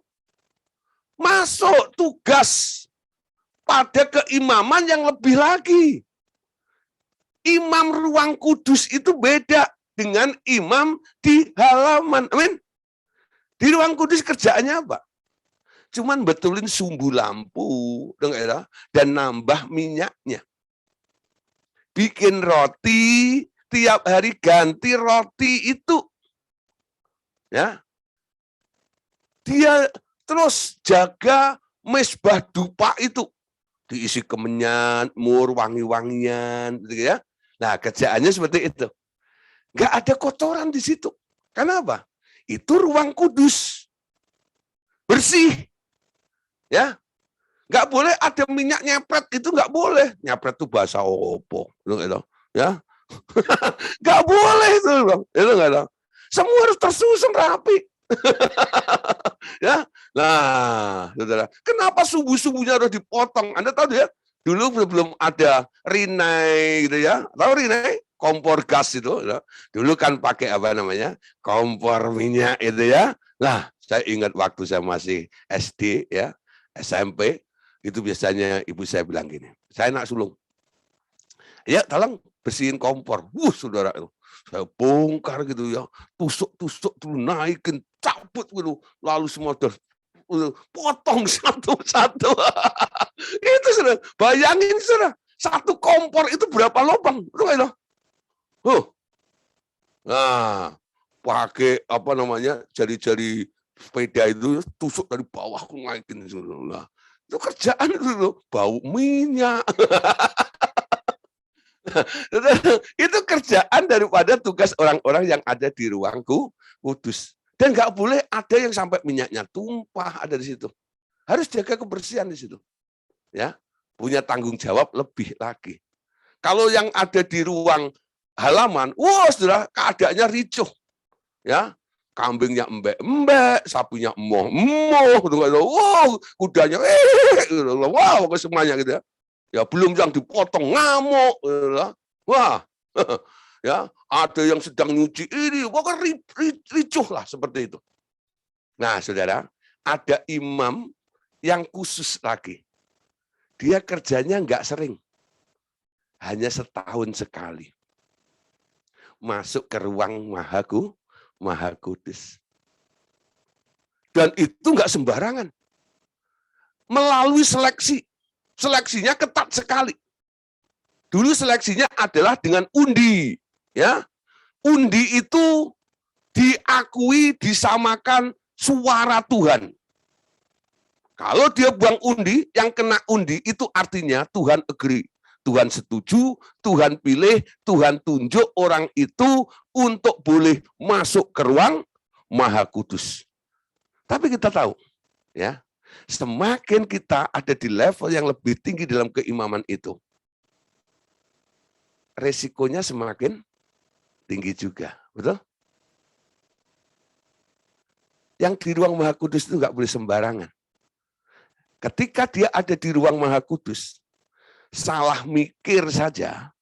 Masuk tugas pada keimaman yang lebih lagi. Imam ruang kudus itu beda dengan imam di halaman. Amin. Di ruang kudus kerjaannya apa? Cuman betulin sumbu lampu dan nambah minyaknya. Bikin roti, tiap hari ganti roti itu. Ya. Dia terus jaga mesbah dupa itu. Diisi kemenyan, mur, wangi-wangian, gitu ya. Nah, kerjaannya seperti itu. Nggak ada kotoran di situ. Kenapa? Itu ruang kudus. Bersih. Ya. Nggak boleh ada minyak nyepret, itu nggak boleh. Nyepret itu bahasa opo. Gitu, ya. Nggak boleh itu. Itu nggak ada. Semua harus tersusun rapi. Ya, nah, saudara, kenapa subuh-subuhnya harus dipotong? Anda tahu ya, dulu belum ada Rinnai gitu ya, tahu Rinnai? Kompor gas itu, ya. Dulu kan pakai apa namanya, kompor minyak itu ya. Nah, saya ingat waktu saya masih SD ya, SMP, itu biasanya ibu saya bilang gini, saya nak sulung, ya tolong bersihin kompor. Saudara itu. Saya bongkar gitu ya, tusuk-tusuk dulu, naikin, cabut gitu, lalu semua potong satu-satu. Itu sudah, bayangin sudah, satu kompor itu berapa lubang? Nah, pakai apa namanya, jari-jari sepeda itu tusuk dari bawah, aku naikin. Nah, itu kerjaan itu, bau minyak. Itu kerjaan daripada tugas orang-orang yang ada di ruang kudus. Dan nggak boleh ada yang sampai minyaknya tumpah ada di situ. Harus jaga kebersihan di situ. Ya, punya tanggung jawab lebih lagi. Kalau yang ada di ruang halaman, sudah keadaannya ricuh. Ya, kambingnya embek-embek, sapinya emoh-emoh, kudanya semuanya gitu ya. Ya belum yang dipotong ngamuk, wah, ya ada yang sedang nyuci ini, pokoknya ricuh lah seperti itu. Nah, saudara, ada imam yang khusus lagi. Dia kerjanya nggak sering, hanya setahun sekali. Masuk ke ruang Maha Kudus. Dan itu nggak sembarangan. Melalui seleksi. Seleksinya ketat sekali. Dulu seleksinya adalah dengan undi, ya. Undi itu diakui, disamakan suara Tuhan. Kalau dia buang undi, yang kena undi itu artinya Tuhan agree. Tuhan setuju, Tuhan pilih, Tuhan tunjuk orang itu untuk boleh masuk ke ruang Maha Kudus. Tapi kita tahu, ya, semakin kita ada di level yang lebih tinggi dalam keimaman itu, resikonya semakin tinggi juga, betul? Yang di ruang Maha Kudus itu nggak boleh sembarangan. Ketika dia ada di ruang Maha Kudus, salah mikir saja,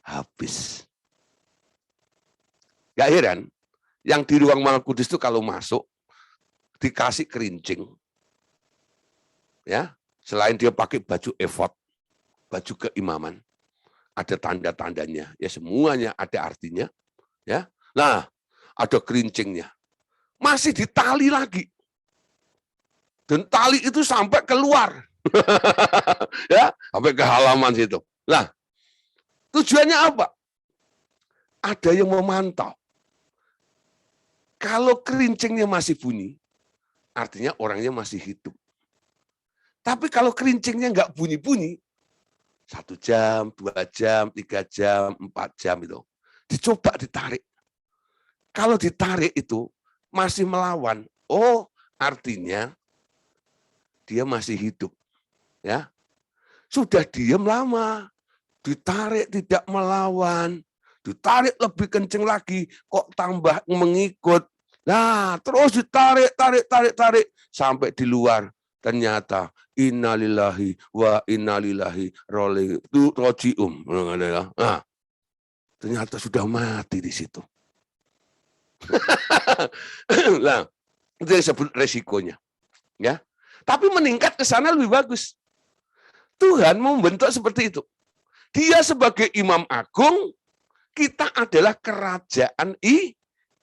habis. Gak heran, yang di ruang Maha Kudus itu kalau masuk, dikasih kerincing. Ya, selain dia pakai baju efod, baju keimaman, ada tanda-tandanya, ya semuanya ada artinya. Ya, nah ada kerincingnya, masih ditali lagi. Dan tali itu sampai keluar. Ya, sampai ke halaman situ. Nah, tujuannya apa? Ada yang memantau. Kalau kerincingnya masih bunyi, artinya orangnya masih hidup. Tapi kalau kerincingnya nggak bunyi-bunyi, 1 jam, 2 jam, 3 jam, 4 jam itu, dicoba ditarik. Kalau ditarik itu masih melawan, oh artinya dia masih hidup. Ya, sudah diam lama, ditarik tidak melawan, ditarik lebih kenceng lagi, kok tambah mengikut. Nah, terus ditarik, tarik, sampai di luar. Ternyata, innalillahi wa innalillahi roji'um. Nah, ternyata sudah mati di situ. Nah, itu yang disebut resikonya. Ya, tapi meningkat ke sana lebih bagus. Tuhan membentuk seperti itu. Dia sebagai imam agung, kita adalah kerajaan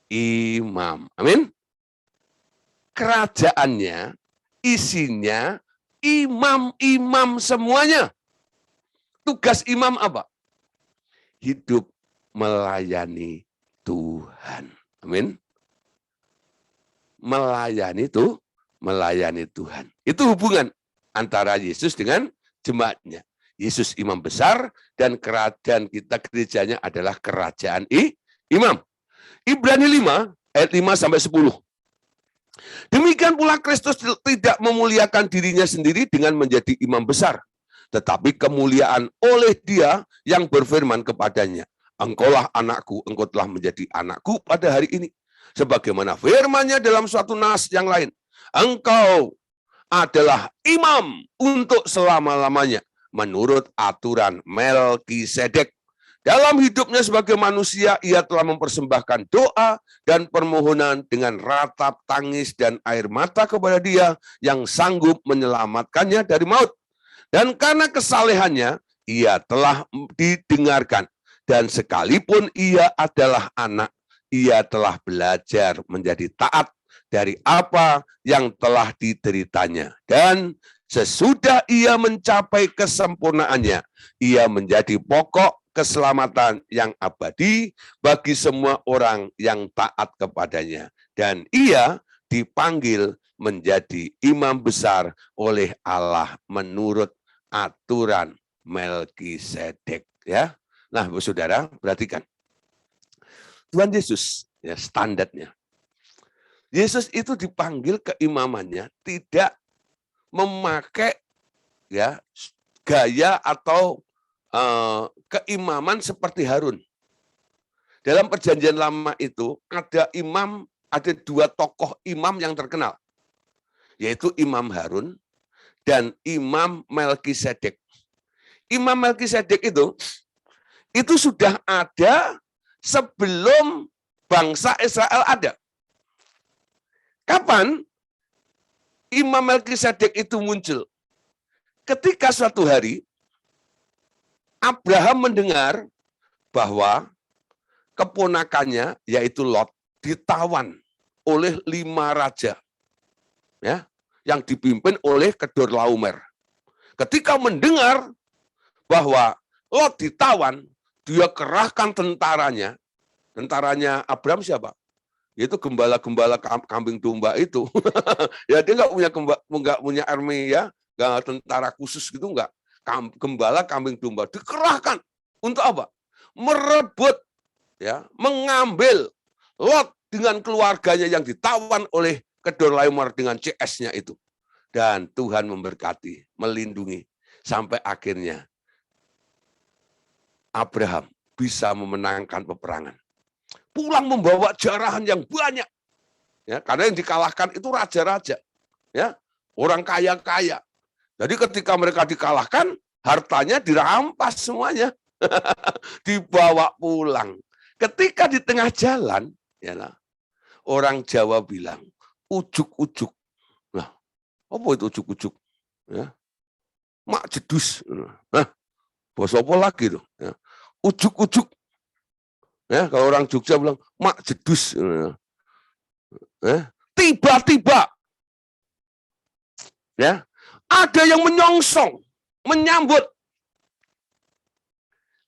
imam. Amin. Kerajaannya, isinya imam-imam semuanya. Tugas imam apa? Hidup melayani Tuhan. Amin. Melayani Tuhan. Itu hubungan antara Yesus dengan jemaatnya. Yesus imam besar dan kerajaan kita gerejanya adalah kerajaan imam. Ibrani 5 ayat 5 sampai 10. Demikian pula Kristus tidak memuliakan dirinya sendiri dengan menjadi imam besar, tetapi kemuliaan oleh Dia yang berfirman kepadanya, engkaulah anakku, engkau telah menjadi anakku pada hari ini. Sebagaimana firman-Nya dalam suatu nas yang lain, engkau adalah imam untuk selama-lamanya menurut aturan Melkisedek. Dalam hidupnya sebagai manusia, ia telah mempersembahkan doa dan permohonan dengan ratap tangis dan air mata kepada Dia yang sanggup menyelamatkannya dari maut. Dan karena kesalehannya, ia telah didengarkan. Dan sekalipun ia adalah anak, ia telah belajar menjadi taat dari apa yang telah dideritanya. Dan sesudah ia mencapai kesempurnaannya, ia menjadi pokok keselamatan yang abadi bagi semua orang yang taat kepadanya. Dan ia dipanggil menjadi imam besar oleh Allah menurut aturan Melkisedek. Ya, nah, saudara, perhatikan. Tuhan Yesus, ya standarnya. Yesus itu dipanggil keimamannya tidak memakai ya gaya atau keimaman seperti Harun. Dalam perjanjian lama itu ada imam, ada 2 tokoh imam yang terkenal, yaitu Imam Harun dan Imam Melkisedek. Imam Melkisedek itu sudah ada sebelum bangsa Israel ada. Kapan Imam Melkisedek itu muncul? Ketika suatu hari Abraham mendengar bahwa keponakannya, yaitu Lot, ditawan oleh 5 raja, ya, yang dipimpin oleh Kedorlaomer. Ketika mendengar bahwa Lot ditawan, dia kerahkan tentaranya. Tentaranya Abraham siapa? Yaitu gembala-gembala kambing domba itu. Ya, dia nggak punya army, ya, nggak tentara khusus gitu, nggak. Gembala kambing domba dikerahkan untuk apa? Merebut, ya, mengambil Lot dengan keluarganya yang ditawan oleh Kedorlaomer dengan CS-nya itu. Dan Tuhan memberkati, melindungi sampai akhirnya Abraham bisa memenangkan peperangan. Pulang membawa jarahan yang banyak. Ya, karena yang dikalahkan itu raja-raja, ya, orang kaya-kaya. Jadi ketika mereka dikalahkan, hartanya dirampas semuanya, dibawa pulang. Ketika di tengah jalan, ya, orang Jawa bilang, ujuk-ujuk. Nah, apa itu ujuk-ujuk? Ya, mak jedus. Nah, bos apa lagi tuh? Ya, ujuk-ujuk. Ya, kalau orang Jogja bilang, mak jedus. Tiba-tiba Ya, ada yang menyongsong, menyambut.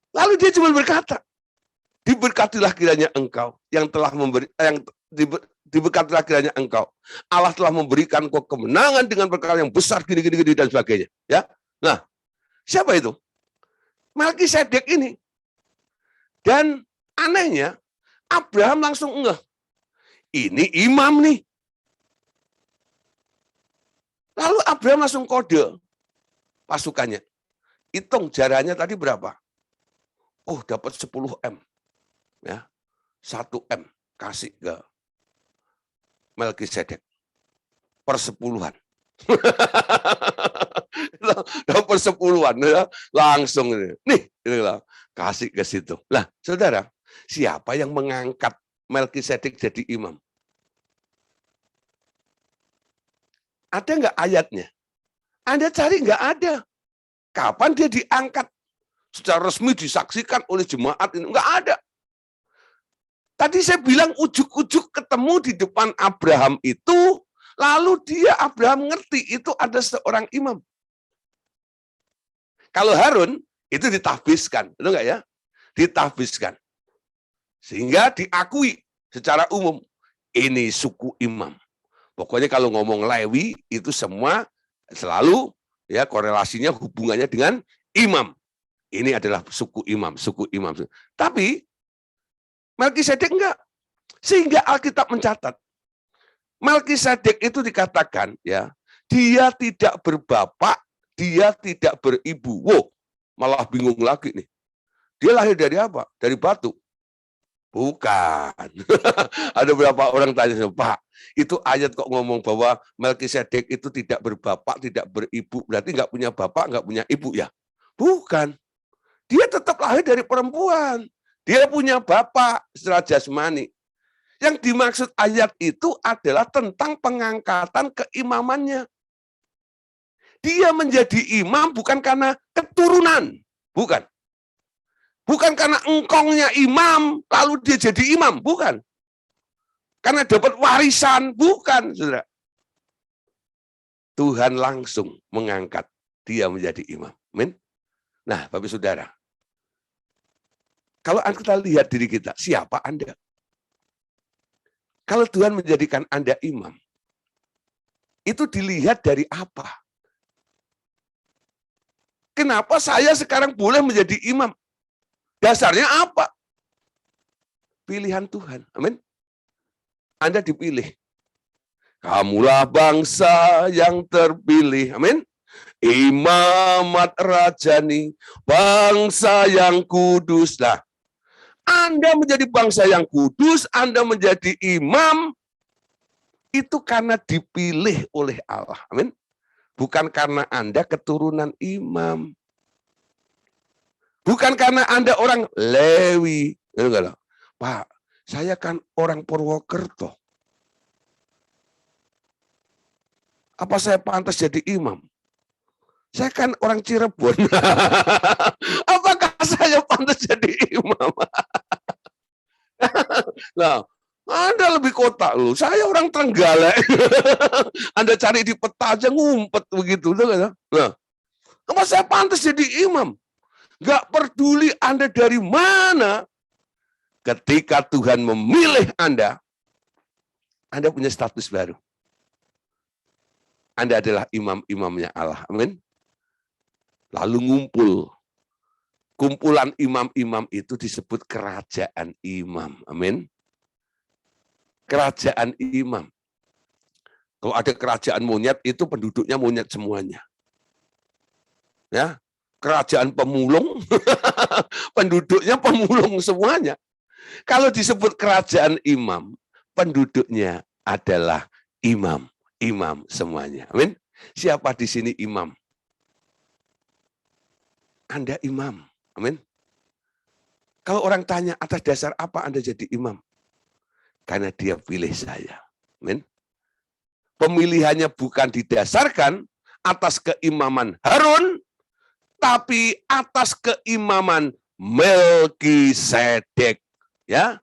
Lalu dia cuma berkata, diberkatilah kiranya engkau yang telah memberi, diberkatilah kiranya engkau. Allah telah memberikan kau kemenangan dengan perkara yang besar, gini dan sebagainya. Ya, nah, siapa itu? Melkisedek ini. Dan anehnya, Abraham langsung ngeh. Ini imam nih. Lalu Abraham langsung kode pasukannya. Hitung jaraknya tadi berapa? Oh, dapat 10 M. Ya. 1 M kasih ke Melkisedek. Persepuluhan. Dapat 10-an ya, langsung nih kasih ke situ. Lah, saudara, siapa yang mengangkat Melkisedek jadi imam? Ada nggak ayatnya? Anda cari nggak ada. Kapan dia diangkat secara resmi disaksikan oleh jemaat ini? Nggak ada. Tadi saya bilang ujuk-ujuk ketemu di depan Abraham itu, lalu Abraham ngerti itu ada seorang imam. Kalau Harun itu ditahbiskan, betul nggak ya? Ditahbiskan. Sehingga diakui secara umum, ini suku imam. Pokoknya kalau ngomong Lewi itu semua selalu ya korelasinya hubungannya dengan imam. Ini adalah suku imam, suku imam. Tapi Melkisedek enggak. Sehingga Alkitab mencatat Melkisedek itu dikatakan ya, dia tidak berbapak, dia tidak beribu. Wow, malah bingung lagi nih. Dia lahir dari apa? Dari batu. Bukan. Ada beberapa orang tanya, Pak, itu ayat kok ngomong bahwa Melkisedek itu tidak berbapak, tidak beribu, berarti nggak punya bapak, nggak punya ibu ya? Bukan. Dia tetap lahir dari perempuan. Dia punya bapak secara jasmani. Yang dimaksud ayat itu adalah tentang pengangkatan keimamannya. Dia menjadi imam bukan karena keturunan. Bukan. Bukan karena engkongnya imam, lalu dia jadi imam. Bukan. Karena dapat warisan. Bukan, saudara. Tuhan langsung mengangkat dia menjadi imam. Amin. Nah, Bapak Saudara. Kalau kita lihat diri kita, siapa Anda? Kalau Tuhan menjadikan Anda imam, itu dilihat dari apa? Kenapa saya sekarang boleh menjadi imam? Dasarnya apa? Pilihan Tuhan. Amin. Anda dipilih. Kamulah bangsa yang terpilih. Amin. Imamat rajani, bangsa yang kudus. Nah, Anda menjadi bangsa yang kudus, Anda menjadi imam, itu karena dipilih oleh Allah. Amin. Bukan karena Anda keturunan imam. Bukan karena Anda orang Lewi. Pak, saya kan orang Purwokerto. Apa saya pantas jadi imam? Saya kan orang Cirebon. Apakah saya pantas jadi imam? Nah, Anda lebih kota loh. Saya orang Trenggalek. Anda cari di peta aja ngumpet begitu. Nah, apa saya pantas jadi imam? Gak peduli Anda dari mana, ketika Tuhan memilih Anda punya status baru. Anda adalah imam-imamnya Allah. Amin. Lalu ngumpul. Kumpulan imam-imam itu disebut kerajaan imam. Amin. Kerajaan imam. Kalau ada kerajaan monyet, itu penduduknya monyet semuanya. Ya. Kerajaan pemulung, penduduknya pemulung semuanya. Kalau disebut kerajaan imam, penduduknya adalah imam semuanya. Amin. Siapa di sini imam? Anda imam. Amin. Kalau orang tanya atas dasar apa Anda jadi imam? Karena dia pilih saya. Amin. Pemilihannya bukan didasarkan atas keimaman Harun, tapi atas keimaman Melkisedek, ya,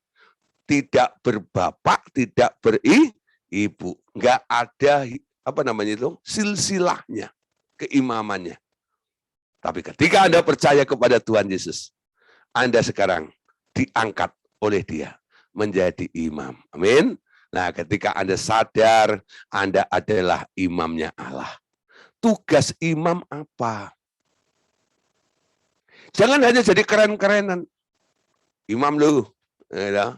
tidak berbapak, tidak beribu, nggak ada apa namanya itu? Silsilahnya, keimamannya. Tapi ketika Anda percaya kepada Tuhan Yesus, Anda sekarang diangkat oleh Dia menjadi imam. Amin. Nah, ketika Anda sadar Anda adalah imamnya Allah. Tugas imam apa? Jangan hanya jadi keren-kerenan. Imam lu. Ya.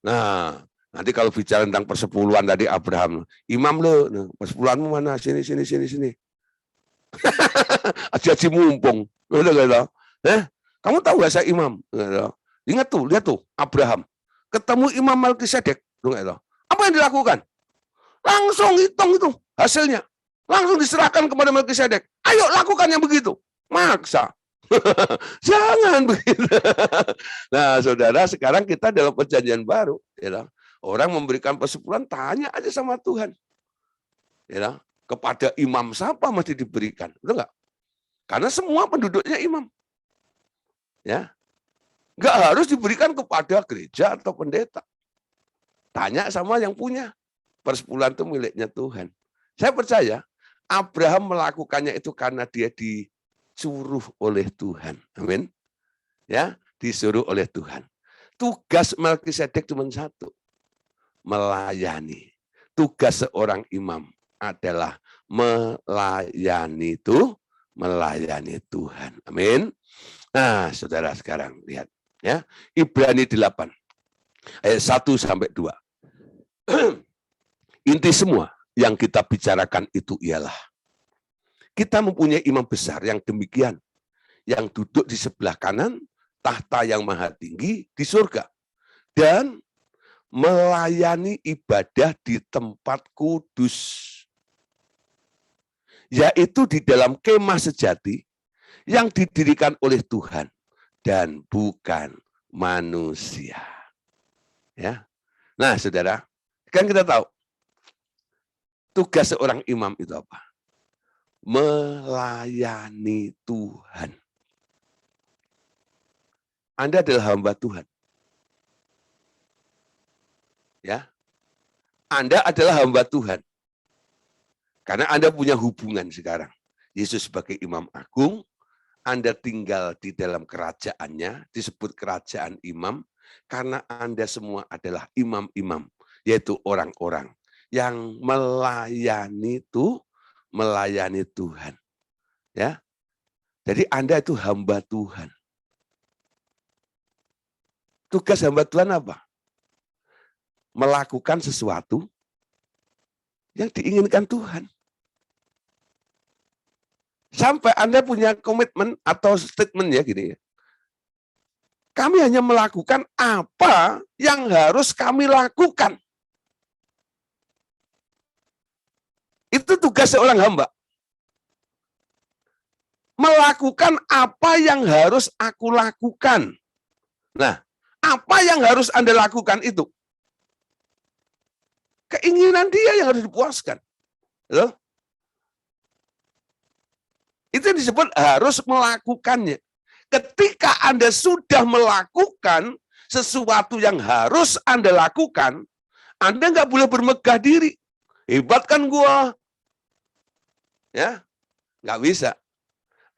Nah, nanti kalau bicara tentang persepuluhan tadi Abraham, imam lu, nah, persepuluhanmu mana? Sini. Aji mumpung. Kamu tahu gak saya imam? Ingat tuh, lihat tuh, Abraham. Ketemu Imam Melkisedek. Apa yang dilakukan? Langsung hitung itu hasilnya. Langsung diserahkan kepada Melkisedek. Ayo lakukan yang begitu. Maksa. Jangan begitu. Nah, saudara, sekarang kita dalam perjanjian baru. Ya, orang memberikan persepuluhan, tanya aja sama Tuhan. Ya, kepada imam siapa mesti diberikan. Betul nggak? Karena semua penduduknya imam. Ya, nggak harus diberikan kepada gereja atau pendeta. Tanya sama yang punya. Persepuluhan itu miliknya Tuhan. Saya percaya Abraham melakukannya itu karena dia disuruh oleh Tuhan. Amin. Ya, disuruh oleh Tuhan. Tugas Melkisedek cuma satu. Melayani. Tugas seorang imam adalah melayani Tuhan. Amin. Nah, saudara sekarang lihat ya. Ibrani 8 ayat 1 sampai 2. Inti semua yang kita bicarakan itu ialah kita mempunyai imam besar yang demikian, yang duduk di sebelah kanan tahta yang maha tinggi di surga dan melayani ibadah di tempat kudus, yaitu di dalam kemah sejati yang didirikan oleh Tuhan dan bukan manusia. Ya. Nah, saudara, kan kita tahu tugas seorang imam itu apa? Melayani Tuhan. Anda adalah hamba Tuhan. Ya. Anda adalah hamba Tuhan. Karena Anda punya hubungan sekarang. Yesus sebagai imam agung, Anda tinggal di dalam kerajaannya, disebut kerajaan imam, karena Anda semua adalah imam-imam, yaitu orang-orang yang melayani Tuhan. Ya. Jadi Anda itu hamba Tuhan. Tugas hamba Tuhan apa? Melakukan sesuatu yang diinginkan Tuhan. Sampai Anda punya komitmen atau statement ya gini ya. Kami hanya melakukan apa yang harus kami lakukan. Itu tugas seorang hamba. Melakukan apa yang harus aku lakukan. Nah, apa yang harus Anda lakukan itu? Keinginan dia yang harus dipuaskan. Loh? Itu yang disebut harus melakukannya. Ketika Anda sudah melakukan sesuatu yang harus Anda lakukan, Anda nggak boleh bermegah diri. Hebat kan gua? Ya, nggak bisa.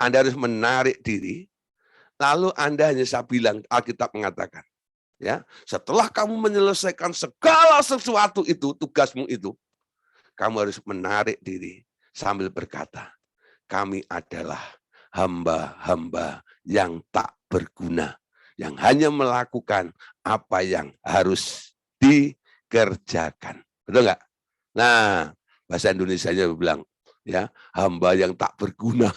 Anda harus menarik diri, lalu Anda hanya saya bilang, Alkitab mengatakan, ya, setelah kamu menyelesaikan segala sesuatu itu, tugasmu itu, kamu harus menarik diri sambil berkata, kami adalah hamba-hamba yang tak berguna, yang hanya melakukan apa yang harus dikerjakan. Betul nggak? Nah, bahasa Indonesianya bilang, ya, hamba yang tak berguna.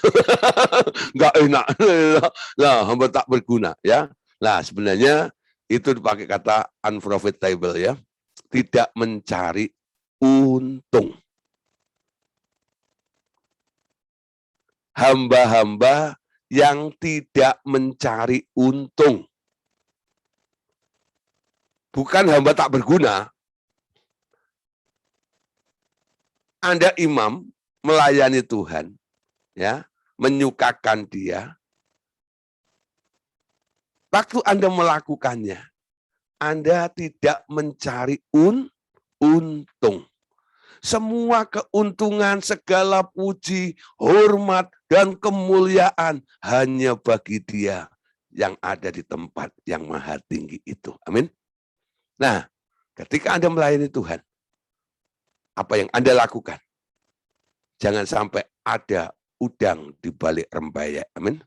Nggak enak. Nah, hamba tak berguna, ya. Nah, sebenarnya itu dipakai kata unprofitable, ya. Tidak mencari untung. Hamba-hamba yang tidak mencari untung. Bukan hamba tak berguna. Anda imam melayani Tuhan, ya, menyukakan Dia. Waktu Anda melakukannya, Anda tidak mencari untung. Semua keuntungan, segala puji, hormat, dan kemuliaan hanya bagi Dia yang ada di tempat yang maha tinggi itu. Amin. Nah, ketika Anda melayani Tuhan, apa yang Anda lakukan? Jangan sampai ada udang di balik rembaya. Amin.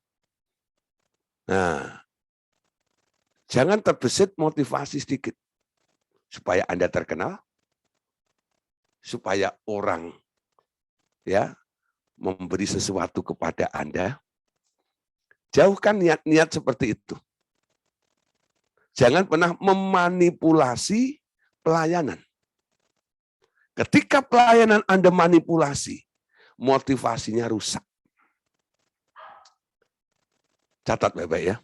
Nah, jangan terbesit motivasi sedikit. Supaya Anda terkenal, supaya orang ya memberi sesuatu kepada Anda. Jauhkan niat-niat seperti itu. Jangan pernah memanipulasi pelayanan. Ketika pelayanan Anda manipulasi, motivasinya rusak. Catat baik-baik ya.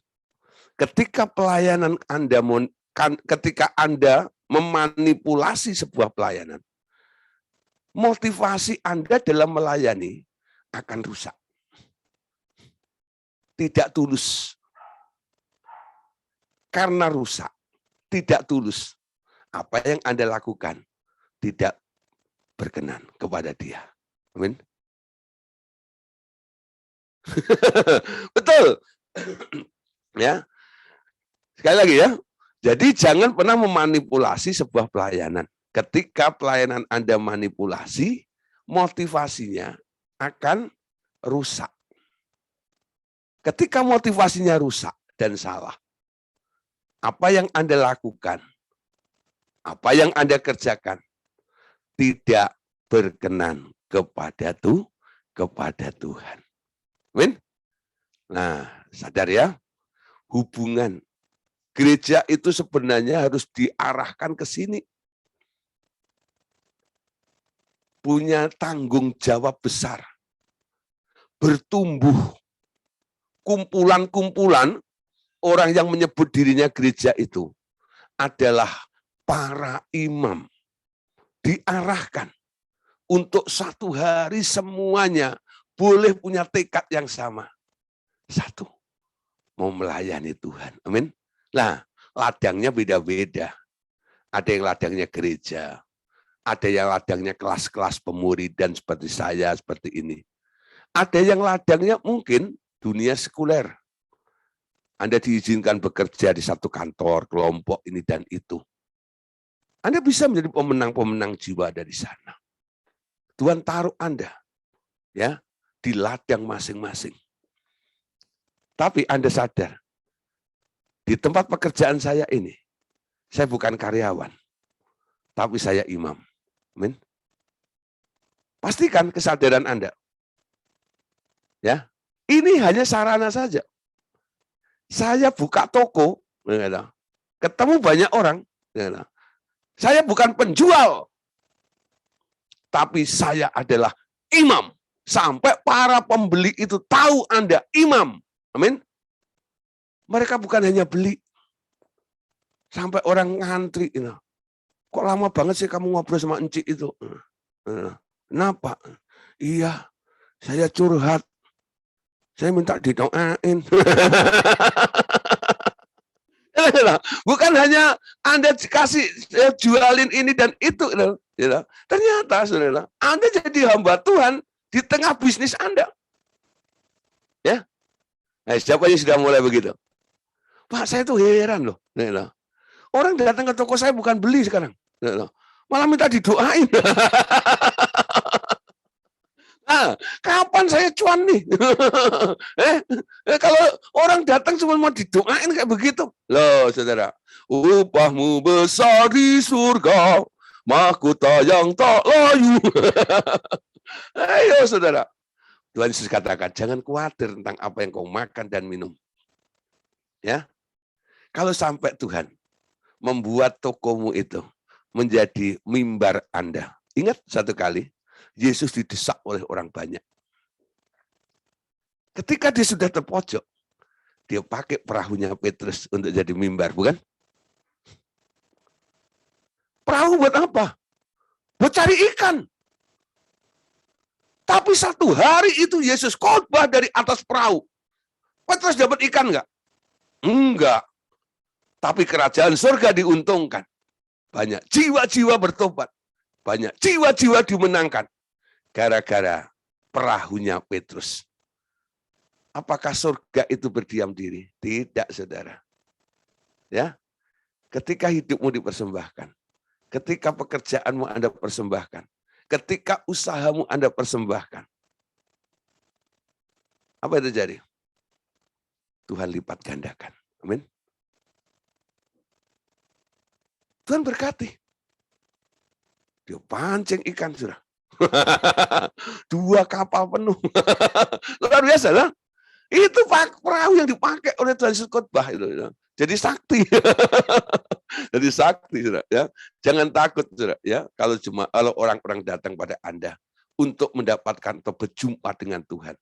Ketika pelayanan Anda, ketika Anda memanipulasi sebuah pelayanan, motivasi Anda dalam melayani akan rusak. Tidak tulus. Karena rusak, tidak tulus. Apa yang Anda lakukan tidak berkenan kepada Dia. Amin. Betul. Ya. Sekali lagi ya. Jadi jangan pernah memanipulasi sebuah pelayanan. Ketika pelayanan Anda manipulasi, motivasinya akan rusak. Ketika motivasinya rusak dan salah, apa yang Anda lakukan, apa yang Anda kerjakan, tidak berkenan kepada Tuhan. Amin. Nah, sadar ya, hubungan gereja itu sebenarnya harus diarahkan ke sini. Punya tanggung jawab besar. Bertumbuh. Kumpulan-kumpulan orang yang menyebut dirinya gereja itu adalah para imam. Diarahkan untuk satu hari semuanya boleh punya tekad yang sama. Satu, mau melayani Tuhan. Amin. Nah, ladangnya beda-beda. Ada yang ladangnya gereja, ada yang ladangnya kelas-kelas pemuridan seperti saya, seperti ini. Ada yang ladangnya mungkin dunia sekuler. Anda diizinkan bekerja di satu kantor, kelompok ini dan itu. Anda bisa menjadi pemenang-pemenang jiwa dari sana. Tuhan taruh Anda ya di ladang masing-masing. Tapi Anda sadar, di tempat pekerjaan saya ini, saya bukan karyawan, tapi saya imam. Amin. Pastikan kesadaran Anda. Ya, ini hanya sarana saja. Saya buka toko, ketemu banyak orang. Saya bukan penjual, tapi saya adalah imam. Sampai para pembeli itu tahu Anda imam. Amin. Mereka bukan hanya beli. Sampai orang ngantri. Kok lama banget sih kamu ngobrol sama encik itu? Kenapa? Iya, saya curhat. Saya minta didoain. Bukan hanya Anda kasih jualin ini dan itu. Ternyata saudara, Anda jadi hamba Tuhan di tengah bisnis Anda. Ya, nah, siapa yang sudah mulai begitu? Pak, saya tuh heran loh. Orang datang ke toko saya bukan beli sekarang. Malah minta didoain. Nah, kapan saya cuan nih? Kalau orang datang cuma mau didoain kayak begitu. Loh, saudara. Upahmu besar di surga, mahkota yang tak layu. Ayo, saudara. Tuhan Yesus katakan, jangan khawatir tentang apa yang kau makan dan minum. Ya, kalau sampai Tuhan membuat tokomu itu menjadi mimbar Anda. Ingat satu kali, Yesus didesak oleh orang banyak. Ketika dia sudah terpojok, dia pakai perahunya Petrus untuk jadi mimbar, bukan? Perahu buat apa? Buat cari ikan. Tapi satu hari itu Yesus khotbah dari atas perahu. Petrus dapat ikan enggak? Enggak. Tapi kerajaan surga diuntungkan. Banyak jiwa-jiwa bertobat. banyak jiwa-jiwa dimenangkan gara-gara perahunya Petrus. Apakah surga itu berdiam diri? Tidak, saudara. Ya, ketika hidupmu dipersembahkan, ketika pekerjaanmu Anda persembahkan, ketika usahamu Anda persembahkan, apa yang terjadi? Tuhan lipat gandakan. Amin. Tuhan berkati. Dia pancing ikan, sudah. 2 kapal penuh. Luar biasa, lah. Itu perahu yang dipakai oleh Tuhan Yesus khotbah itu. Jadi sakti. Jadi sakti, saudara, ya. Jangan takut, saudara, ya. Kalau orang-orang datang pada Anda untuk mendapatkan atau berjumpa dengan Tuhan.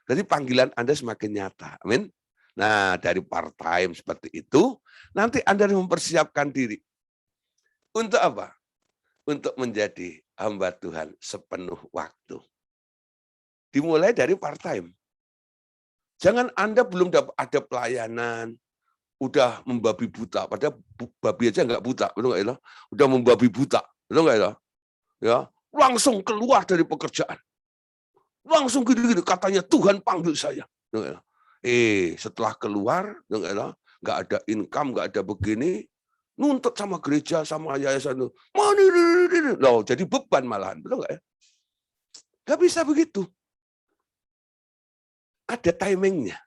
Jadi panggilan Anda semakin nyata. Amin. Nah, dari part-time seperti itu, nanti Anda mempersiapkan diri. Untuk apa? Untuk menjadi hamba Tuhan sepenuh waktu. Dimulai dari part-time. Jangan Anda belum ada pelayanan, udah membabi buta, padahal babi aja nggak buta, betul nggak ya? Udah membabi buta, betul nggak ya? Ya, langsung keluar dari pekerjaan, langsung gini-gini katanya Tuhan panggil saya. Setelah keluar, nggak ada income, nggak ada begini, nuntut sama gereja, sama yayasan itu, loh, jadi beban malahan, betul nggak ya? Nggak bisa begitu. Ada timingnya.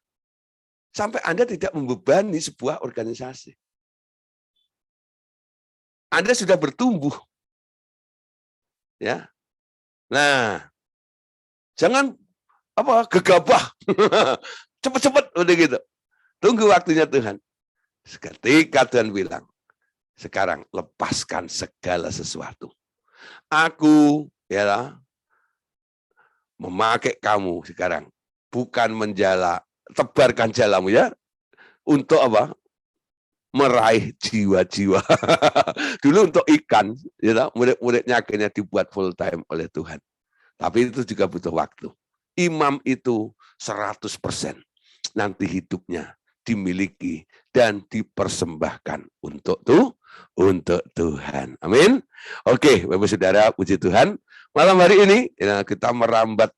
Sampai Anda tidak membebani sebuah organisasi. Anda sudah bertumbuh. Ya. Nah, jangan gegabah. Cepat-cepat udah gitu. Tunggu waktunya Tuhan. Ketika Tuhan bilang, sekarang lepaskan segala sesuatu. Aku memakai kamu sekarang bukan tebarkan jalamu ya untuk apa? Meraih jiwa-jiwa. Dulu untuk ikan, murid-muridnya akhirnya dibuat full time oleh Tuhan. Tapi itu juga butuh waktu. Imam itu 100% nanti hidupnya dimiliki dan dipersembahkan untuk Tuhan. Amin. Oke, Bapak Saudara, puji Tuhan. Malam hari ini kita merambat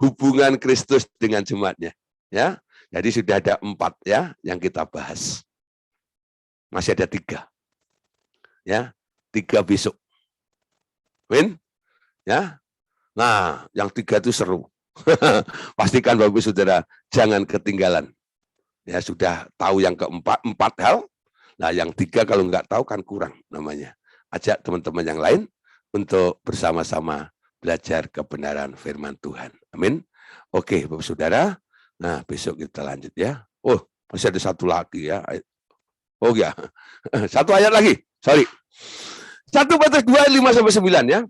hubungan Kristus dengan jemaatnya. Ya, jadi sudah ada 4 ya yang kita bahas. Masih ada 3. Ya, 3 besok. Amin. Ya. Nah, yang 3 itu seru. Pastikan Bapak Saudara jangan ketinggalan. Ya, sudah tahu yang keempat 4 hal. Nah, yang 3 kalau nggak tahu kan kurang namanya. Ajak teman-teman yang lain untuk bersama-sama belajar kebenaran firman Tuhan. Amin. Oke, Bapak Saudara. Nah, besok kita lanjut ya. Oh, masih ada 1 lagi ya. Oh ya. 1 ayat lagi. Sorry. 1 Petrus 2, 5-9 ya.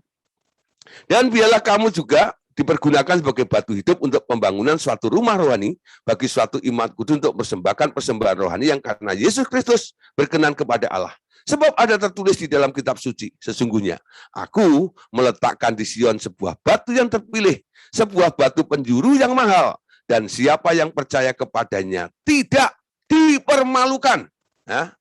Dan biarlah kamu juga dipergunakan sebagai batu hidup untuk pembangunan suatu rumah rohani bagi suatu iman kudus untuk persembahkan persembahan rohani yang karena Yesus Kristus berkenan kepada Allah. Sebab ada tertulis di dalam kitab suci, sesungguhnya aku meletakkan di Sion sebuah batu yang terpilih, sebuah batu penjuru yang mahal, dan siapa yang percaya kepadanya tidak dipermalukan. Nah,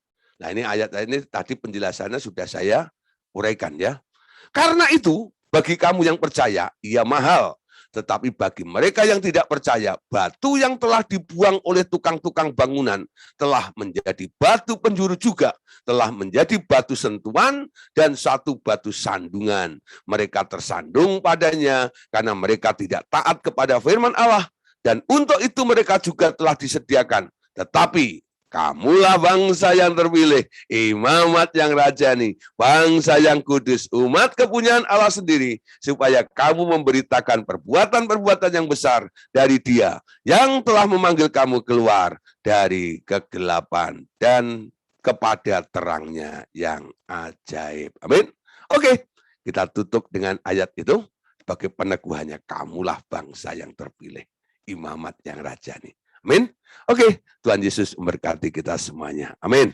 ini ayat ini tadi penjelasannya sudah saya uraikan ya. Karena itu, bagi kamu yang percaya, ia mahal. Tetapi bagi mereka yang tidak percaya, batu yang telah dibuang oleh tukang-tukang bangunan telah menjadi batu penjuru juga, telah menjadi batu sentuhan dan satu batu sandungan. Mereka tersandung padanya karena mereka tidak taat kepada firman Allah, dan untuk itu mereka juga telah disediakan. Tetapi kamulah bangsa yang terpilih, imamat yang rajani, bangsa yang kudus, umat kepunyaan Allah sendiri, supaya kamu memberitakan perbuatan-perbuatan yang besar dari Dia yang telah memanggil kamu keluar dari kegelapan dan kepada terangnya yang ajaib. Amin. Oke, kita tutup dengan ayat itu sebagai peneguhannya. Kamulah bangsa yang terpilih, imamat yang rajani. Amin. Oke, Tuhan Yesus memberkati kita semuanya. Amin.